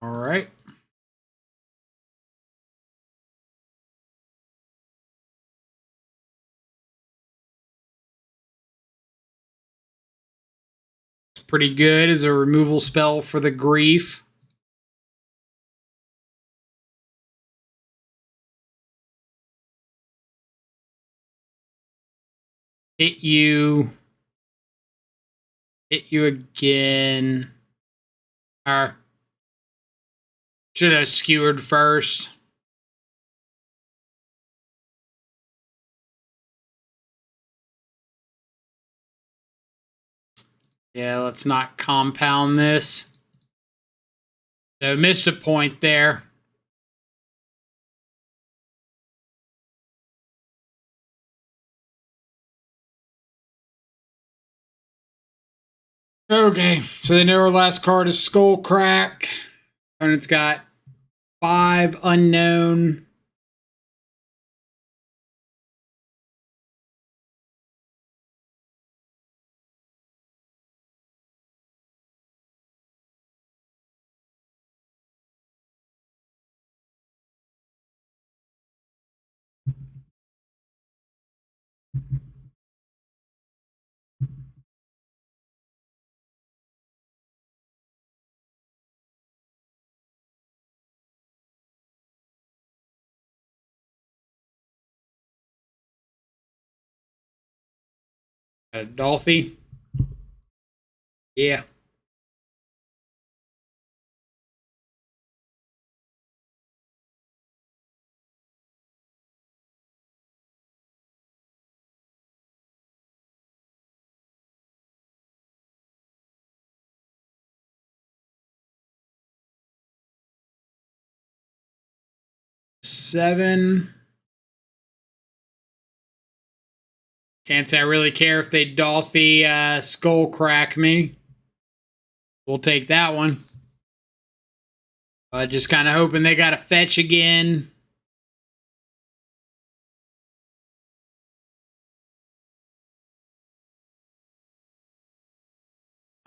All right. It's pretty good as a removal spell for the grief. Hit you. Hit you again. Should have skewered first. Yeah, let's not compound this. So missed a point there. Okay, so they know our last card is Skullcrack. And it's got 5 unknown. Got a Dolphy. Yeah. Seven. Can't say I really care if they Dolphy Skullcrack me. We'll take that one. Just kind of hoping they got to fetch again.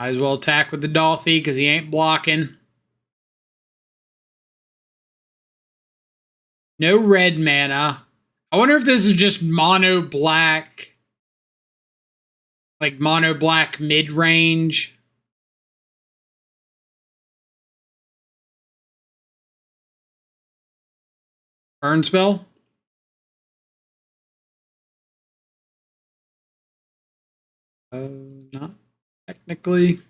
Might as well attack with the Dolphy because he ain't blocking. No red mana. I wonder if this is just mono black. Like mono black mid-range. Burn spell? Not technically.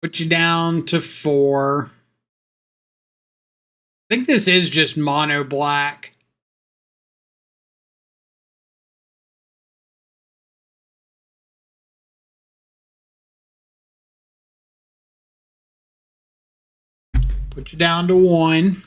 Put you down to 4. I think this is just mono black. Put you down to 1.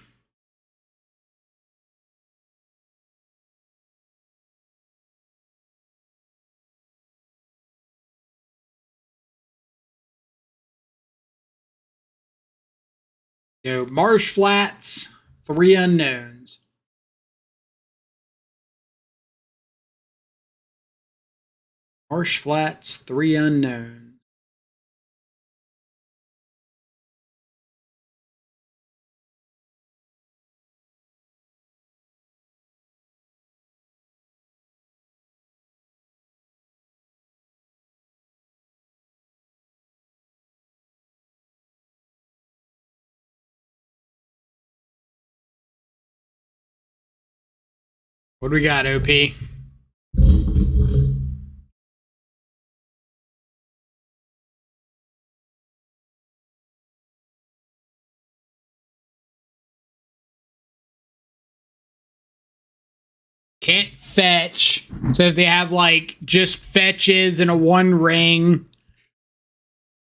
Go Marsh Flats, 3 unknowns. Marsh Flats, 3 unknowns. What do we got, OP? Can't fetch. So if they have like just fetches and a 1 ring.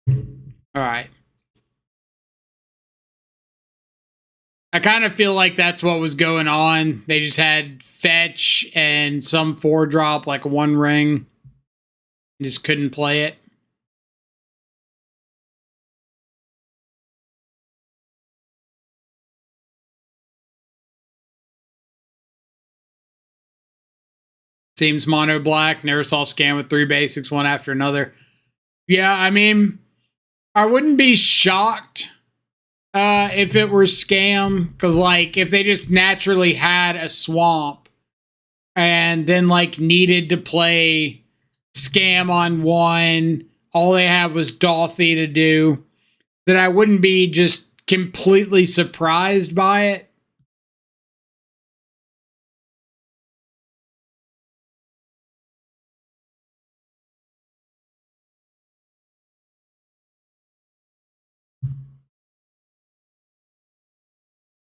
All right. I kind of feel like that's what was going on. They just had fetch and some 4-drop, like a 1 ring. Just couldn't play it. Seems mono black. Never saw scam with 3 basics, one after another. Yeah, I mean, I wouldn't be shocked if it were scam, because like if they just naturally had a swamp and then like needed to play scam on 1, all they had was Dolphy to do, then I wouldn't be just completely surprised by it.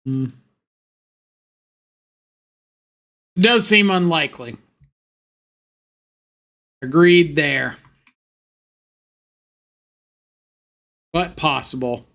It does seem unlikely. Agreed there. But possible.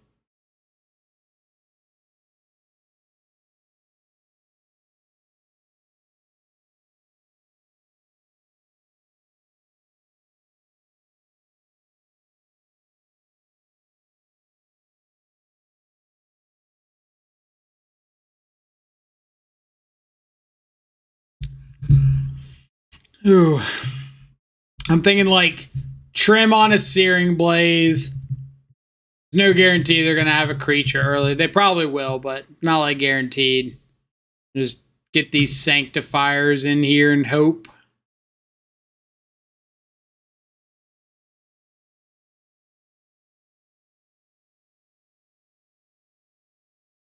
Ooh. I'm thinking like trim on a Searing Blaze. No guarantee they're going to have a creature early. They probably will, but not like guaranteed. Just get these Sanctifiers in here and hope.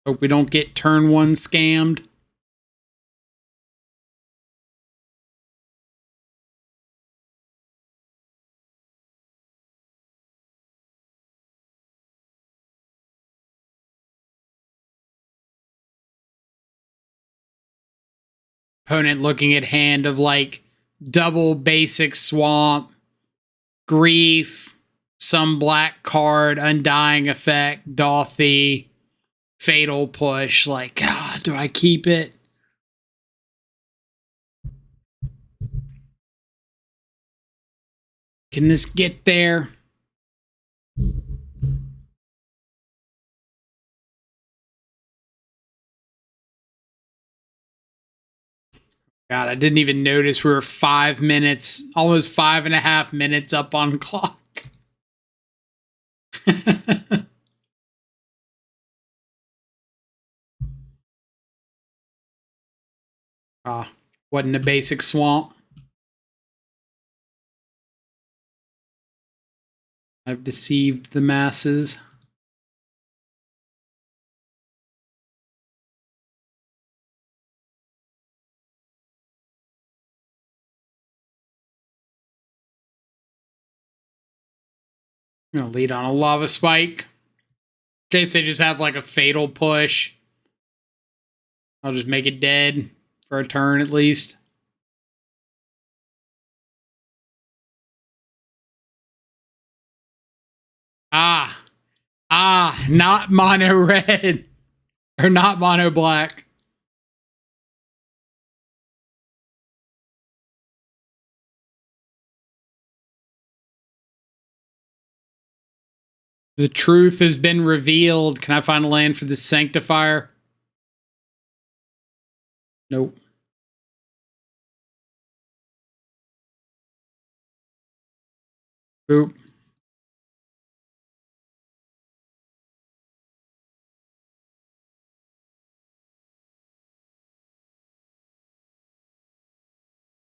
Hope we don't get turn 1 scammed. Opponent looking at hand of like double basic swamp, grief, some black card, undying effect, Dolphy, fatal push. Like, God, do I keep it? Can this get there? God, I didn't even notice we were 5 minutes, almost 5.5 minutes up on clock. Wasn't a basic swamp. I've deceived the masses. I'm gonna lead on a lava spike. In case they just have like a fatal push. I'll just make it dead for a turn at least. Not mono red. Or not mono black. The truth has been revealed. Can I find a land for the Sanctifier? Nope. Boop.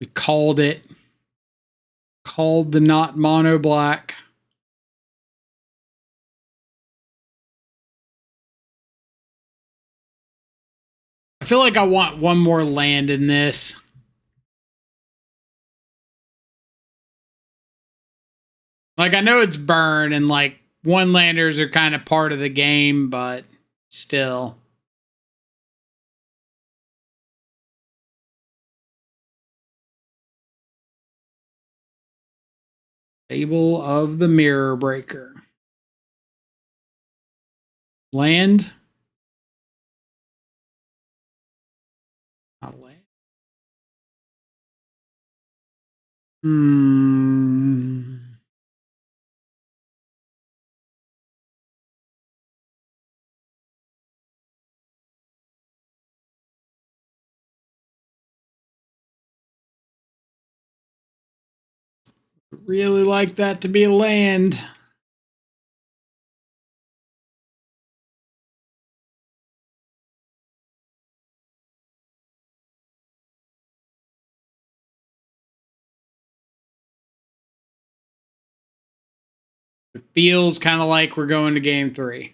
We called it. Called the not mono black. I feel like I want one more land in this. Like, I know it's burn and like one landers are kind of part of the game, but still. Fable of the Mirror Breaker. Land. Not land. Really like that to be a land. It feels kind of like we're going to game 3.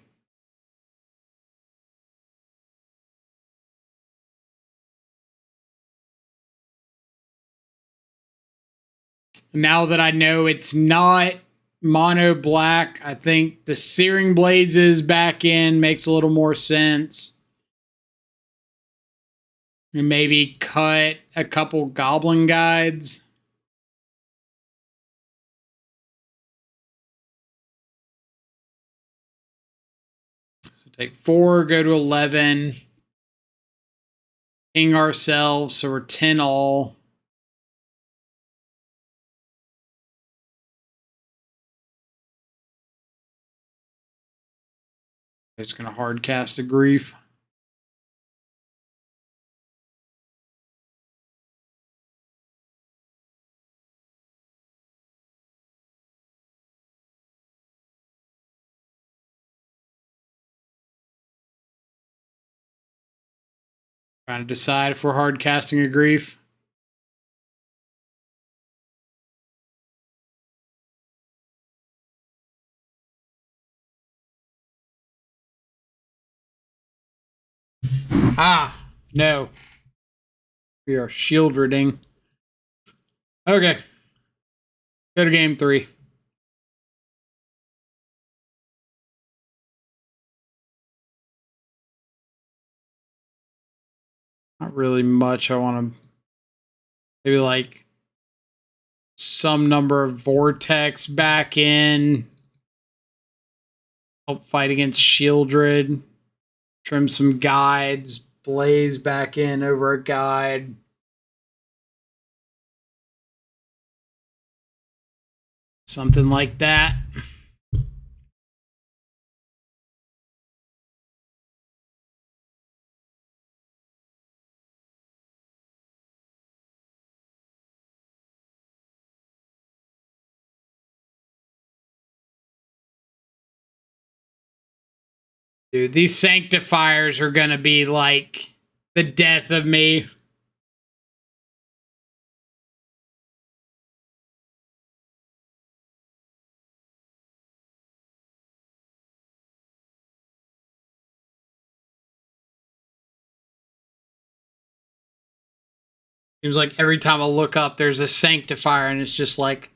Now that I know it's not mono black, I think the Searing Blazes back in makes a little more sense. And maybe cut a couple Goblin Guides. So take 4, go to 11. King ourselves, so we're 10 all. Just going to hard cast a Grief. Trying to decide if we're hard casting a Grief. Ah, no. We are Shieldreding. Okay. Go to game 3. Not really much. I want to maybe like some number of Vortex back in. Help fight against Shieldred. Trim some guides. Blaze back in over a guide. Something like that. Dude, these Sanctifiers are going to be like the death of me. Seems like every time I look up, there's a Sanctifier and it's just like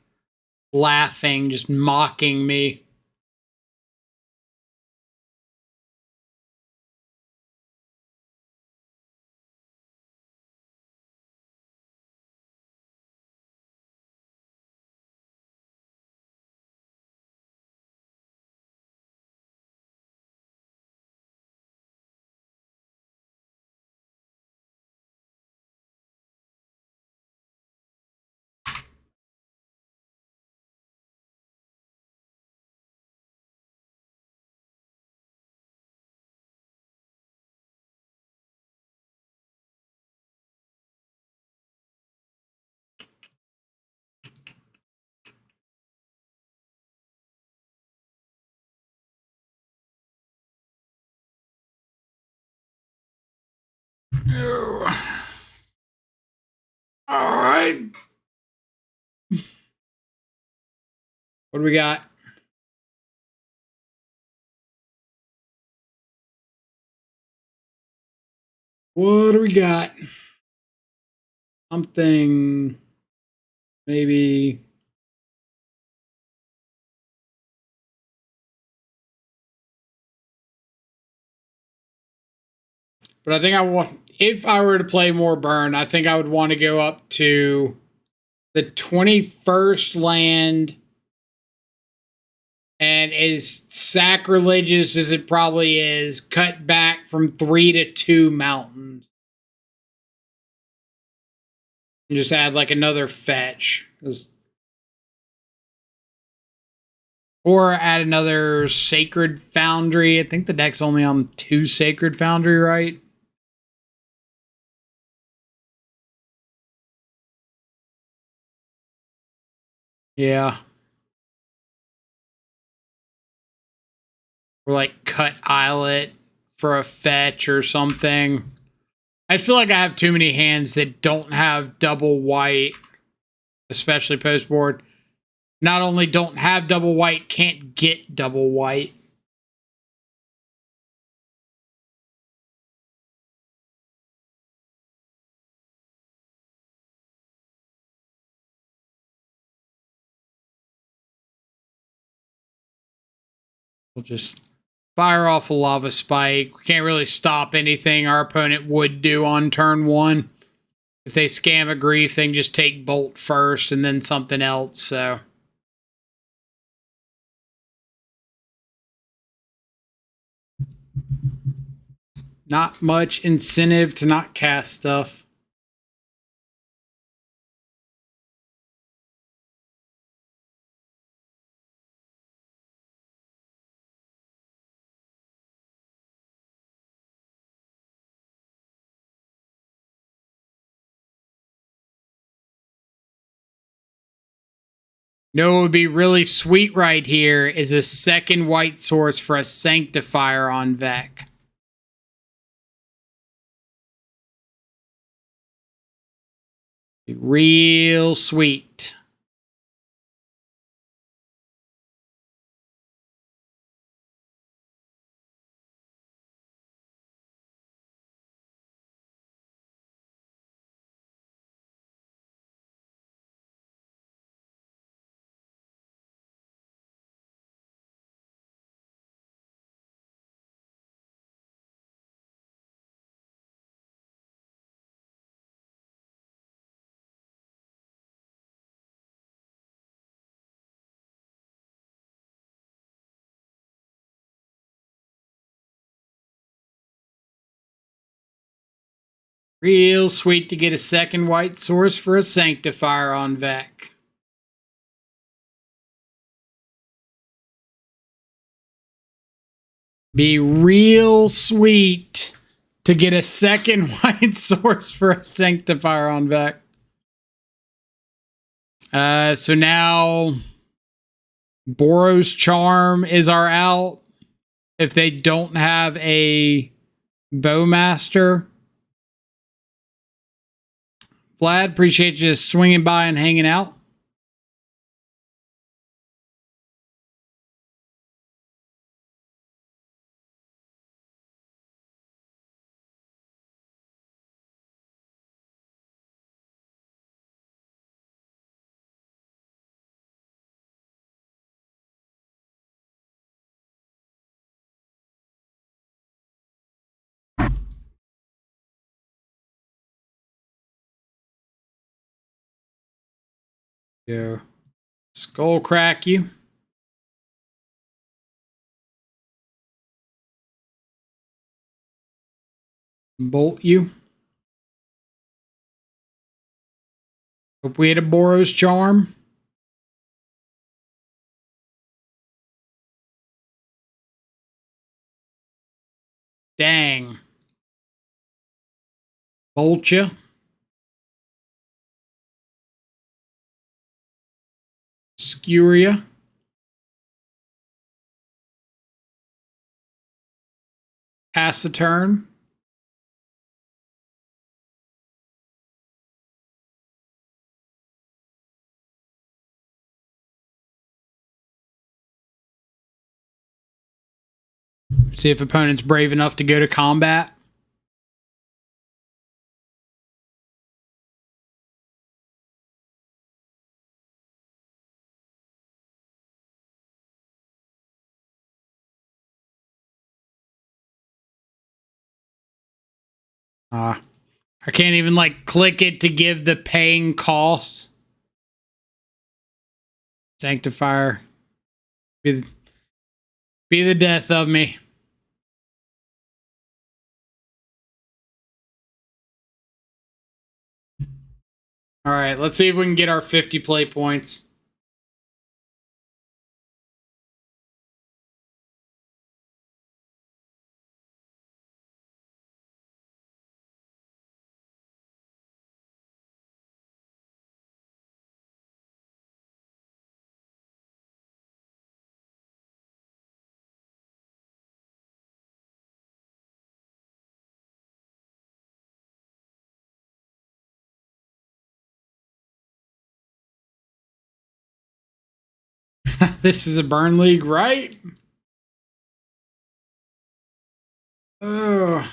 laughing, just mocking me. All right. What do we got? What do we got? Something maybe But I think I want, if I were to play more burn, I think I would want to go up to the 21st land. And as sacrilegious as it probably is, cut back from 3 to 2 mountains. And just add like another fetch. Or add another Sacred Foundry. I think the deck's only on 2 Sacred Foundry, right? Yeah. Or like cut Islet for a fetch or something. I feel like I have too many hands that don't have double white, especially post board. Not only don't have double white, can't get double white. We'll just fire off a Lava Spike. We can't really stop anything our opponent would do on turn 1. If they scam a Grief, they can just take Bolt first and then something else, so. Not much incentive to not cast stuff. No, what would be really sweet right here is a second white source for a Sanctifier on Vec. Be real sweet. Real sweet to get a second white source for a Sanctifier on Vec. Be real sweet to get a second white source for a Sanctifier on Vec. So now Boros Charm is our out. If they don't have a Bowmaster. Vlad, appreciate you swinging by and hanging out. Yeah. Skull crack you. Bolt you. Hope we had a Boros Charm. Dang. Bolt you. Skewer you. Pass the turn. See if opponent's brave enough to go to combat. I can't even like click it to give the paying costs. Sanctifier. Be the death of me. All right, let's see if we can get our 50 play points. This is a burn league, right? Ugh.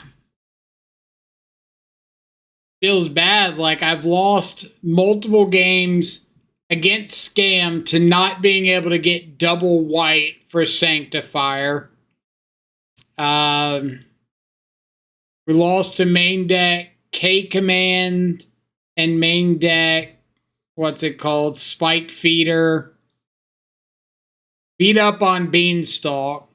Feels bad. Like I've lost multiple games against Scam to not being able to get double white for Sanctifier. We lost to main deck K Command and main deck, what's it called? Spike Feeder. Beat up on Beanstalk.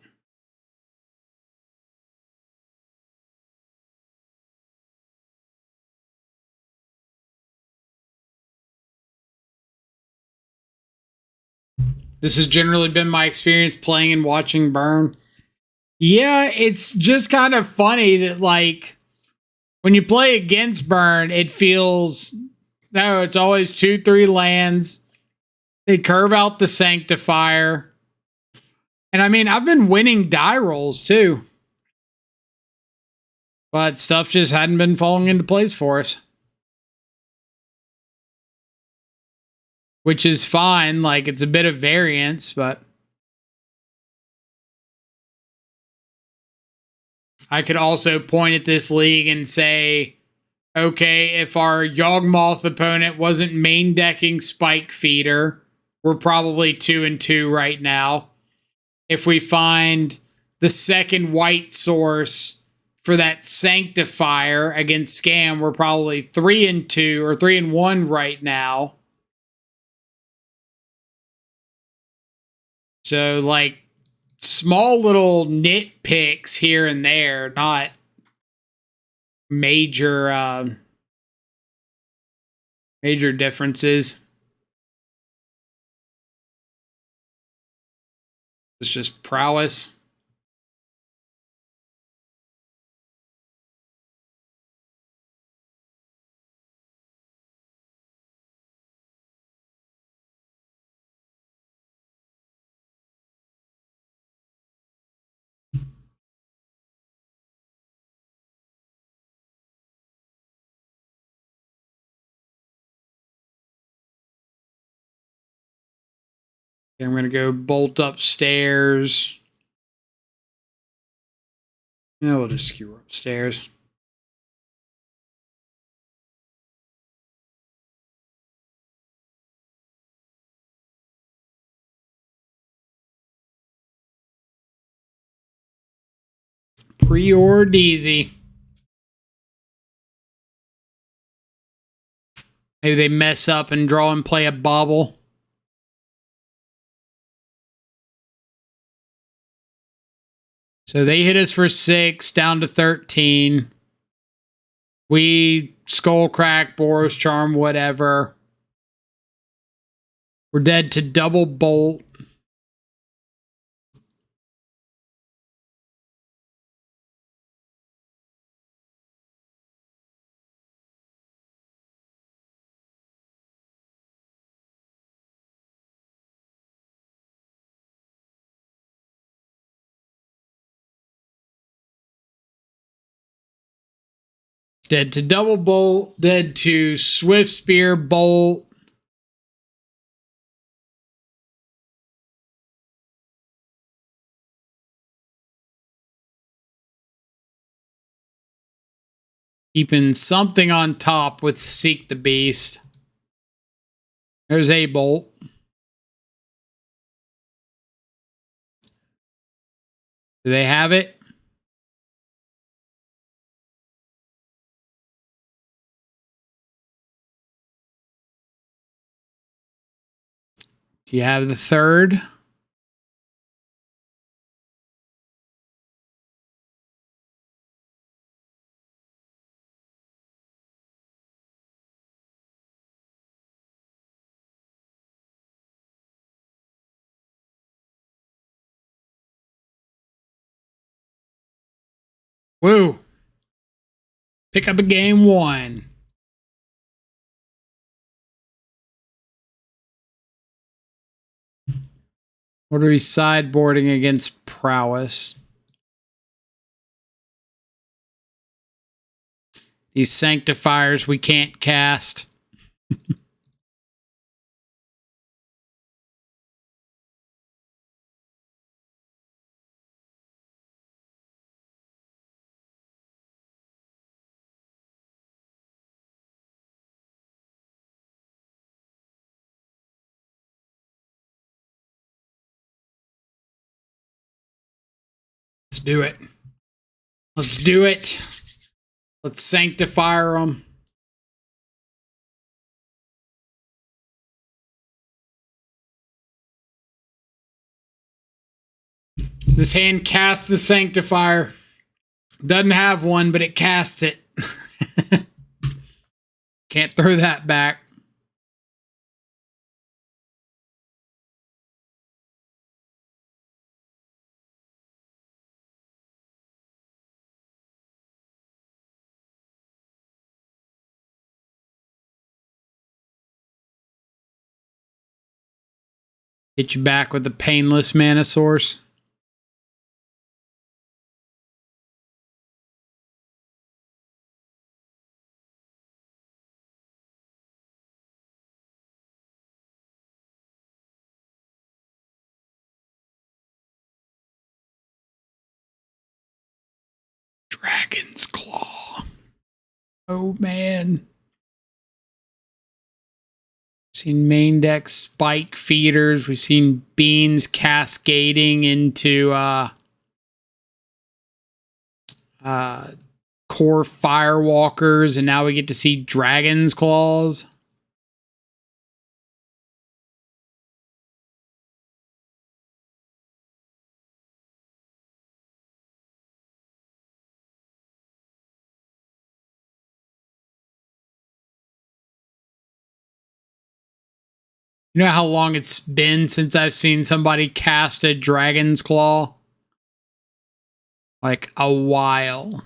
This has generally been my experience playing and watching Burn. Yeah, it's just kind of funny that, like, when you play against Burn, it feels, no, it's always 2-3 lands. They curve out the Sanctifier. And I mean, I've been winning die rolls too. But stuff just hadn't been falling into place for us. Which is fine. Like, it's a bit of variance, but I could also point at this league and say, okay, if our Yawgmoth opponent wasn't main decking Spike Feeder, we're probably 2-2 right now. If we find the second white source for that Sanctifier against Scam, we're probably 3-2 or 3-1 right now. So, like, small little nitpicks here and there, not major major differences. It's just prowess. I'm going to go bolt upstairs. Yeah, we'll just skewer upstairs. Pre-ordered easy. Maybe they mess up and draw and play a bobble. So they hit us for 6, down to 13. We skull crack, Boros Charm, whatever. We're dead to double bolt. Dead to double bolt. Dead to swift spear bolt. Keeping something on top with Seek the Beast. There's a bolt. Do they have it? Do you have the third? Woo! Pick up a game 1. What are we sideboarding against Prowess? These sanctifiers we can't cast. Let's do it. Let's do it. Let's sanctifier them. This hand casts the sanctifier. Doesn't have one, but it casts it. Can't throw that back. Hit you back with the painless mana source. Dragon's Claw. Oh, man. We've seen main deck spike feeders. We've seen beans cascading into core firewalkers, and now we get to see Dragon's Claws. You know how long it's been since I've seen somebody cast a Dragon's Claw? Like a while.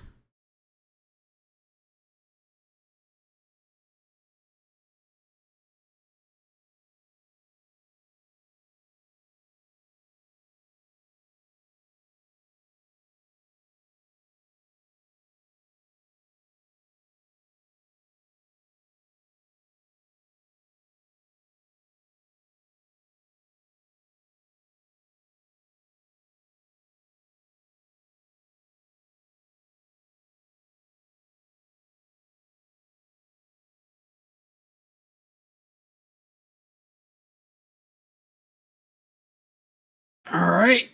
All right.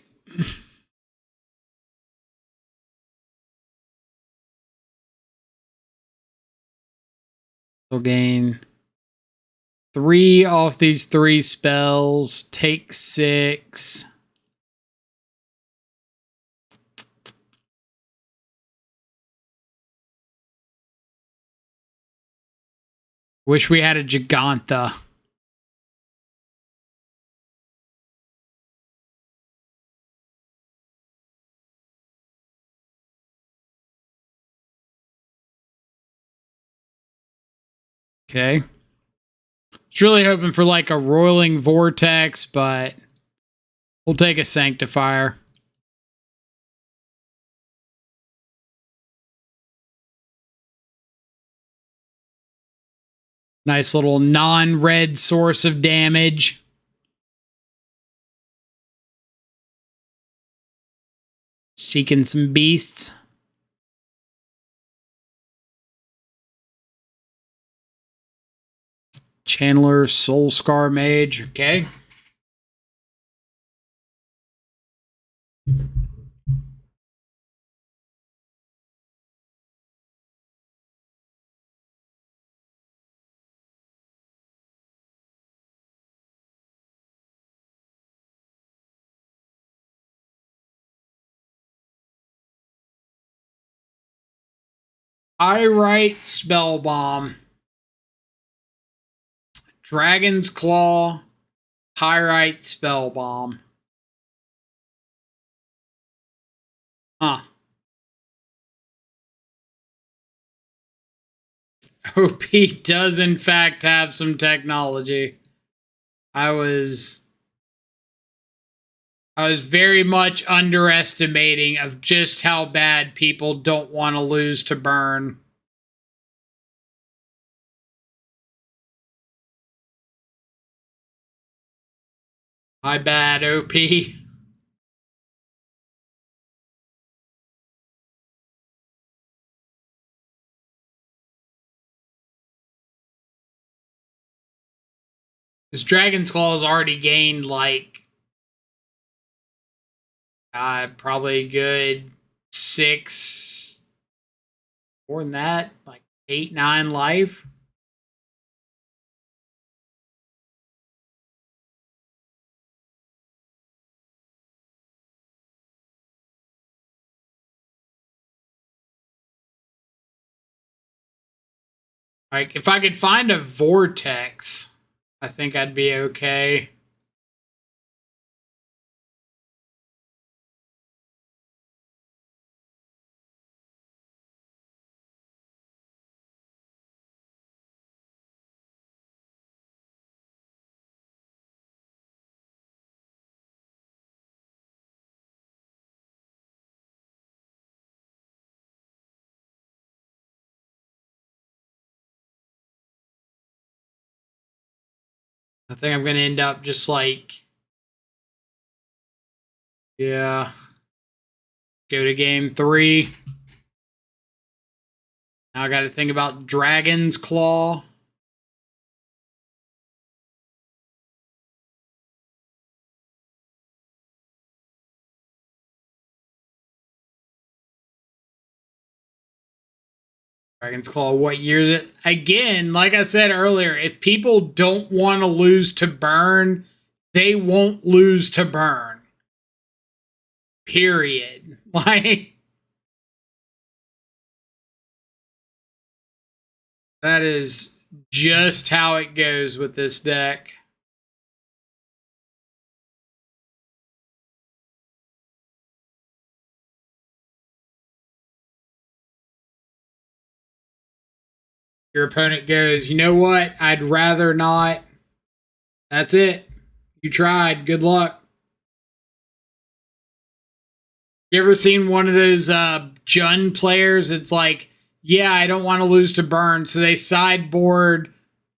We'll gain 3 off these 3 spells. Take 6. Wish we had a Gigantha. Okay. Was really hoping for like a Roiling Vortex, but we'll take a Sanctifier. Nice little non-red source of damage. Seeking some beasts. Chandler, Soulscar Mage. Okay. Pyrite Spell Bomb. Dragon's Claw. Pyrite Spell Bomb. Huh. OP does in fact have some technology. I was very much underestimating of just how bad people don't want to lose to burn. My bad, OP. This Dragon's Claw has already gained, like, probably a good 6, more than that, like 8, 9 life. Like, if I could find a Vortex, I think I'd be okay. I think I'm going to end up just like, yeah, go to game 3. Now I got to think about Dragon's Claw. Dragon's Claw, what year is it? Again, like I said earlier, if people don't want to lose to burn, they won't lose to burn. Period. Like, that is just how it goes with this deck. Your opponent goes, you know what? I'd rather not. That's it. You tried. Good luck. You ever seen one of those Jund players? It's like, yeah, I don't want to lose to burn. So they sideboard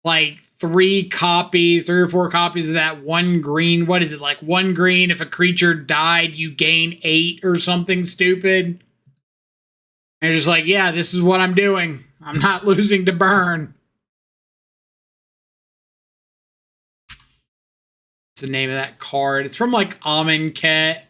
like 3 or 4 copies of that 1 green. What is it? Like 1 green. If a creature died, you gain 8 or something stupid. And you're just like, yeah, this is what I'm doing. I'm not losing to burn. What's the name of that card? It's from like Amonkhet.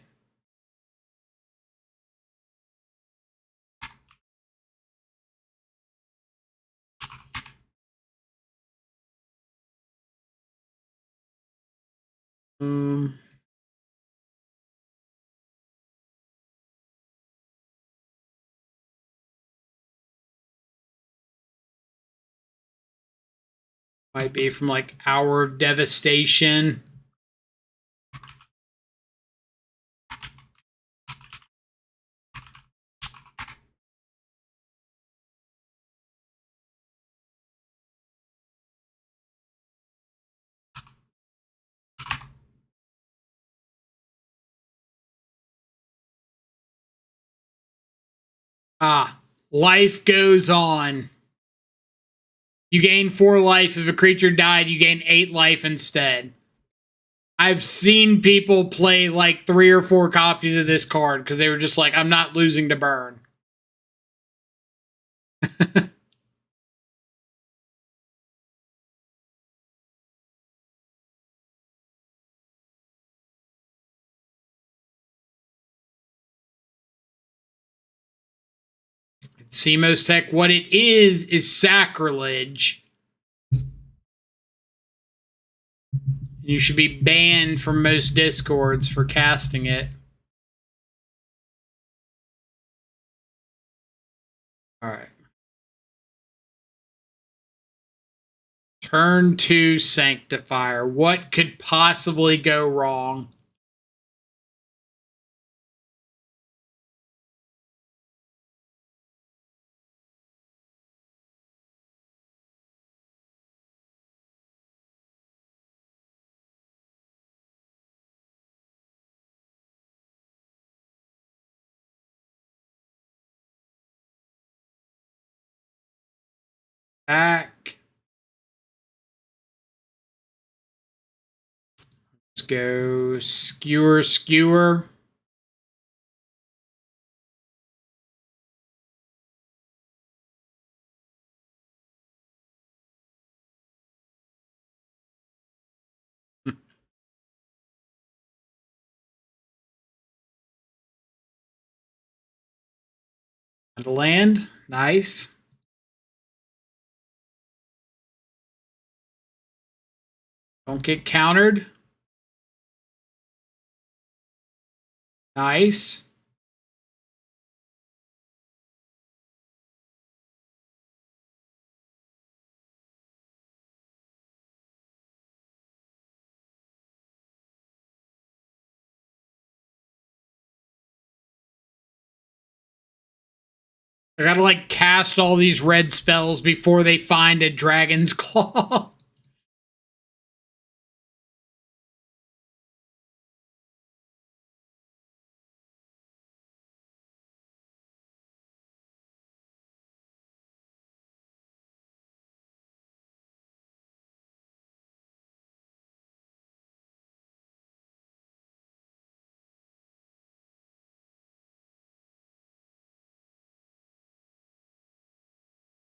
Might be from like Hour of Devastation. Life goes on. You gain 4 life. If a creature died, you gain 8 life instead. I've seen people play like 3 or 4 copies of this card because they were just like, I'm not losing to burn. CMOS Tech, what it is sacrilege. You should be banned from most discords for casting it. All right. Turn 2 Sanctifier. What could possibly go wrong? Back. Let's go Skewer. And land. Nice. Don't get countered. Nice. I gotta like cast all these red spells before they find a dragon's claw.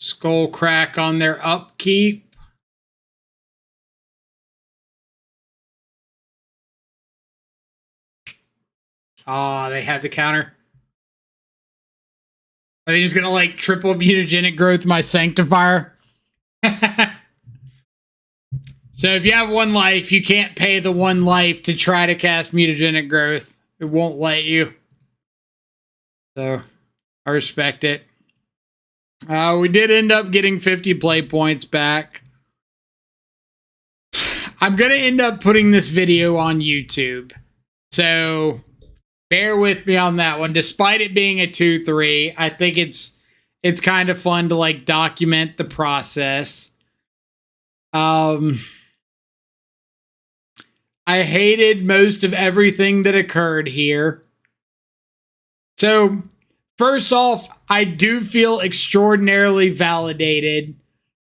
Skull crack on their upkeep. Ah, they have the counter. Are they just gonna like triple mutagenic growth my Sanctifier? So if you have 1 life, you can't pay the 1 life to try to cast mutagenic growth. It won't let you. So I respect it. We did end up getting 50 play points back. I'm going to end up putting this video on YouTube. So bear with me on that one. Despite it being a 2-3, I think it's kind of fun to like document the process. I hated most of everything that occurred here. So, first off, I do feel extraordinarily validated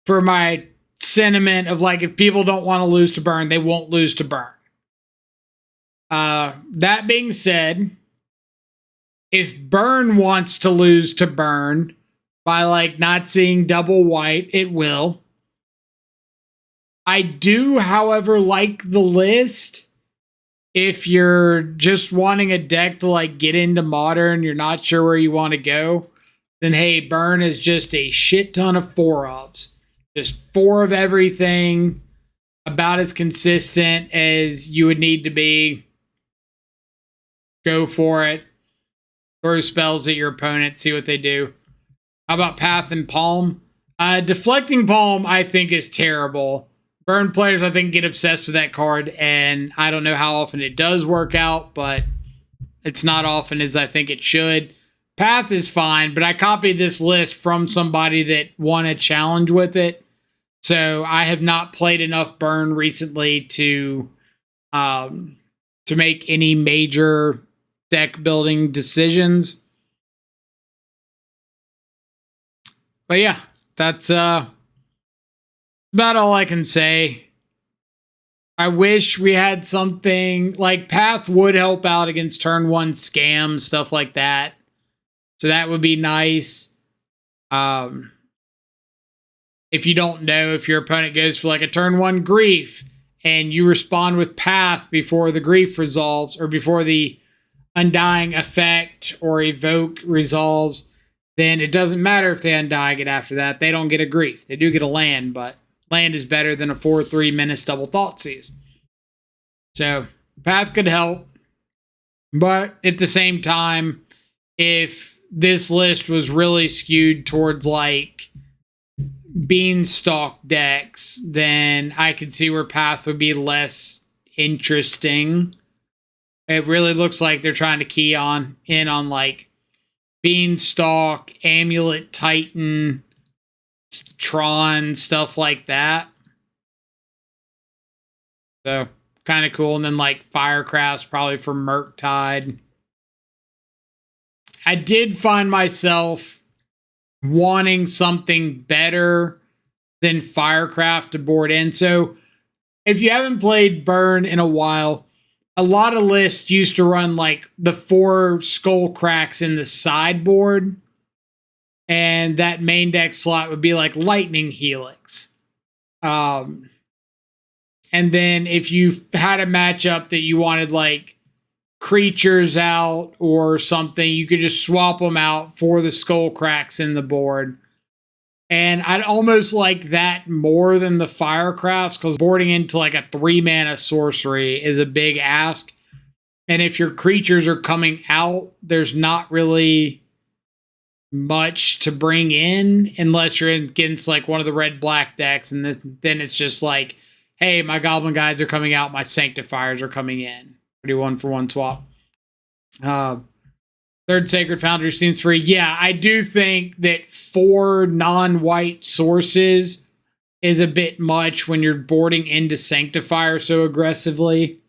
for my sentiment of like, if people don't want to lose to burn, they won't lose to burn. That being said, if burn wants to lose to burn by like not seeing double white, it will. I do, however, like the list. If you're just wanting a deck to like get into modern, you're not sure where you want to go, then hey, burn is just a shit ton of 4-ofs. Just 4 of everything, about as consistent as you would need to be. Go for it. Throw spells at your opponent, see what they do. How about Path and Palm? Deflecting Palm, I think, is terrible. Burn players, I think, get obsessed with that card, and I don't know how often it does work out, but it's not often as I think it should. Path is fine, but I copied this list from somebody that won a challenge with it, so I have not played enough Burn recently to make any major deck building decisions. But yeah, that's about all I can say. I wish we had something like Path would help out against turn 1 scams, stuff like that. So that would be nice. If you don't know, if your opponent goes for like a turn 1 grief and you respond with Path before the grief resolves or before the undying effect or evoke resolves, then it doesn't matter if they undying it after that. They don't get a grief. They do get a land, but land is better than a 4/3 menace double Thoughtseize. So Path could help. But at the same time, if this list was really skewed towards like Beanstalk decks, then I could see where Path would be less interesting. It really looks like they're trying to key in on like Beanstalk, Amulet Titan, Tron, stuff like that. So kind of cool. And then like Firecraft's probably for Murktide. I did find myself wanting something better than Firecraft to board in. So if you haven't played Burn in a while, a lot of lists used to run like the 4 skull cracks in the sideboard, and that main deck slot would be like Lightning Helix. And then if you had a matchup that you wanted like creatures out or something, you could just swap them out for the skull cracks in the board. And I'd almost like that more than the Firecrafts, because boarding into like a 3-mana sorcery is a big ask. And if your creatures are coming out, there's not really much to bring in unless you're against like one of the red-black decks. And then it's just like, hey, my Goblin Guides are coming out, my Sanctifiers are coming in. Pretty 1-for-1 swap. Third Sacred Foundry seems free. Yeah, I do think that 4 non-white sources is a bit much when you're boarding into Sanctifier so aggressively.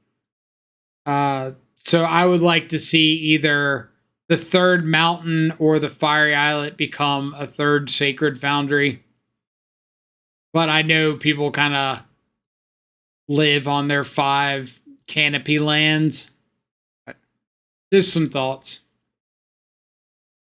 So I would like to see either the 3rd Mountain or the Fiery Islet become a 3rd Sacred Foundry. But I know people kind of live on their 5 Canopy lands. Just some thoughts.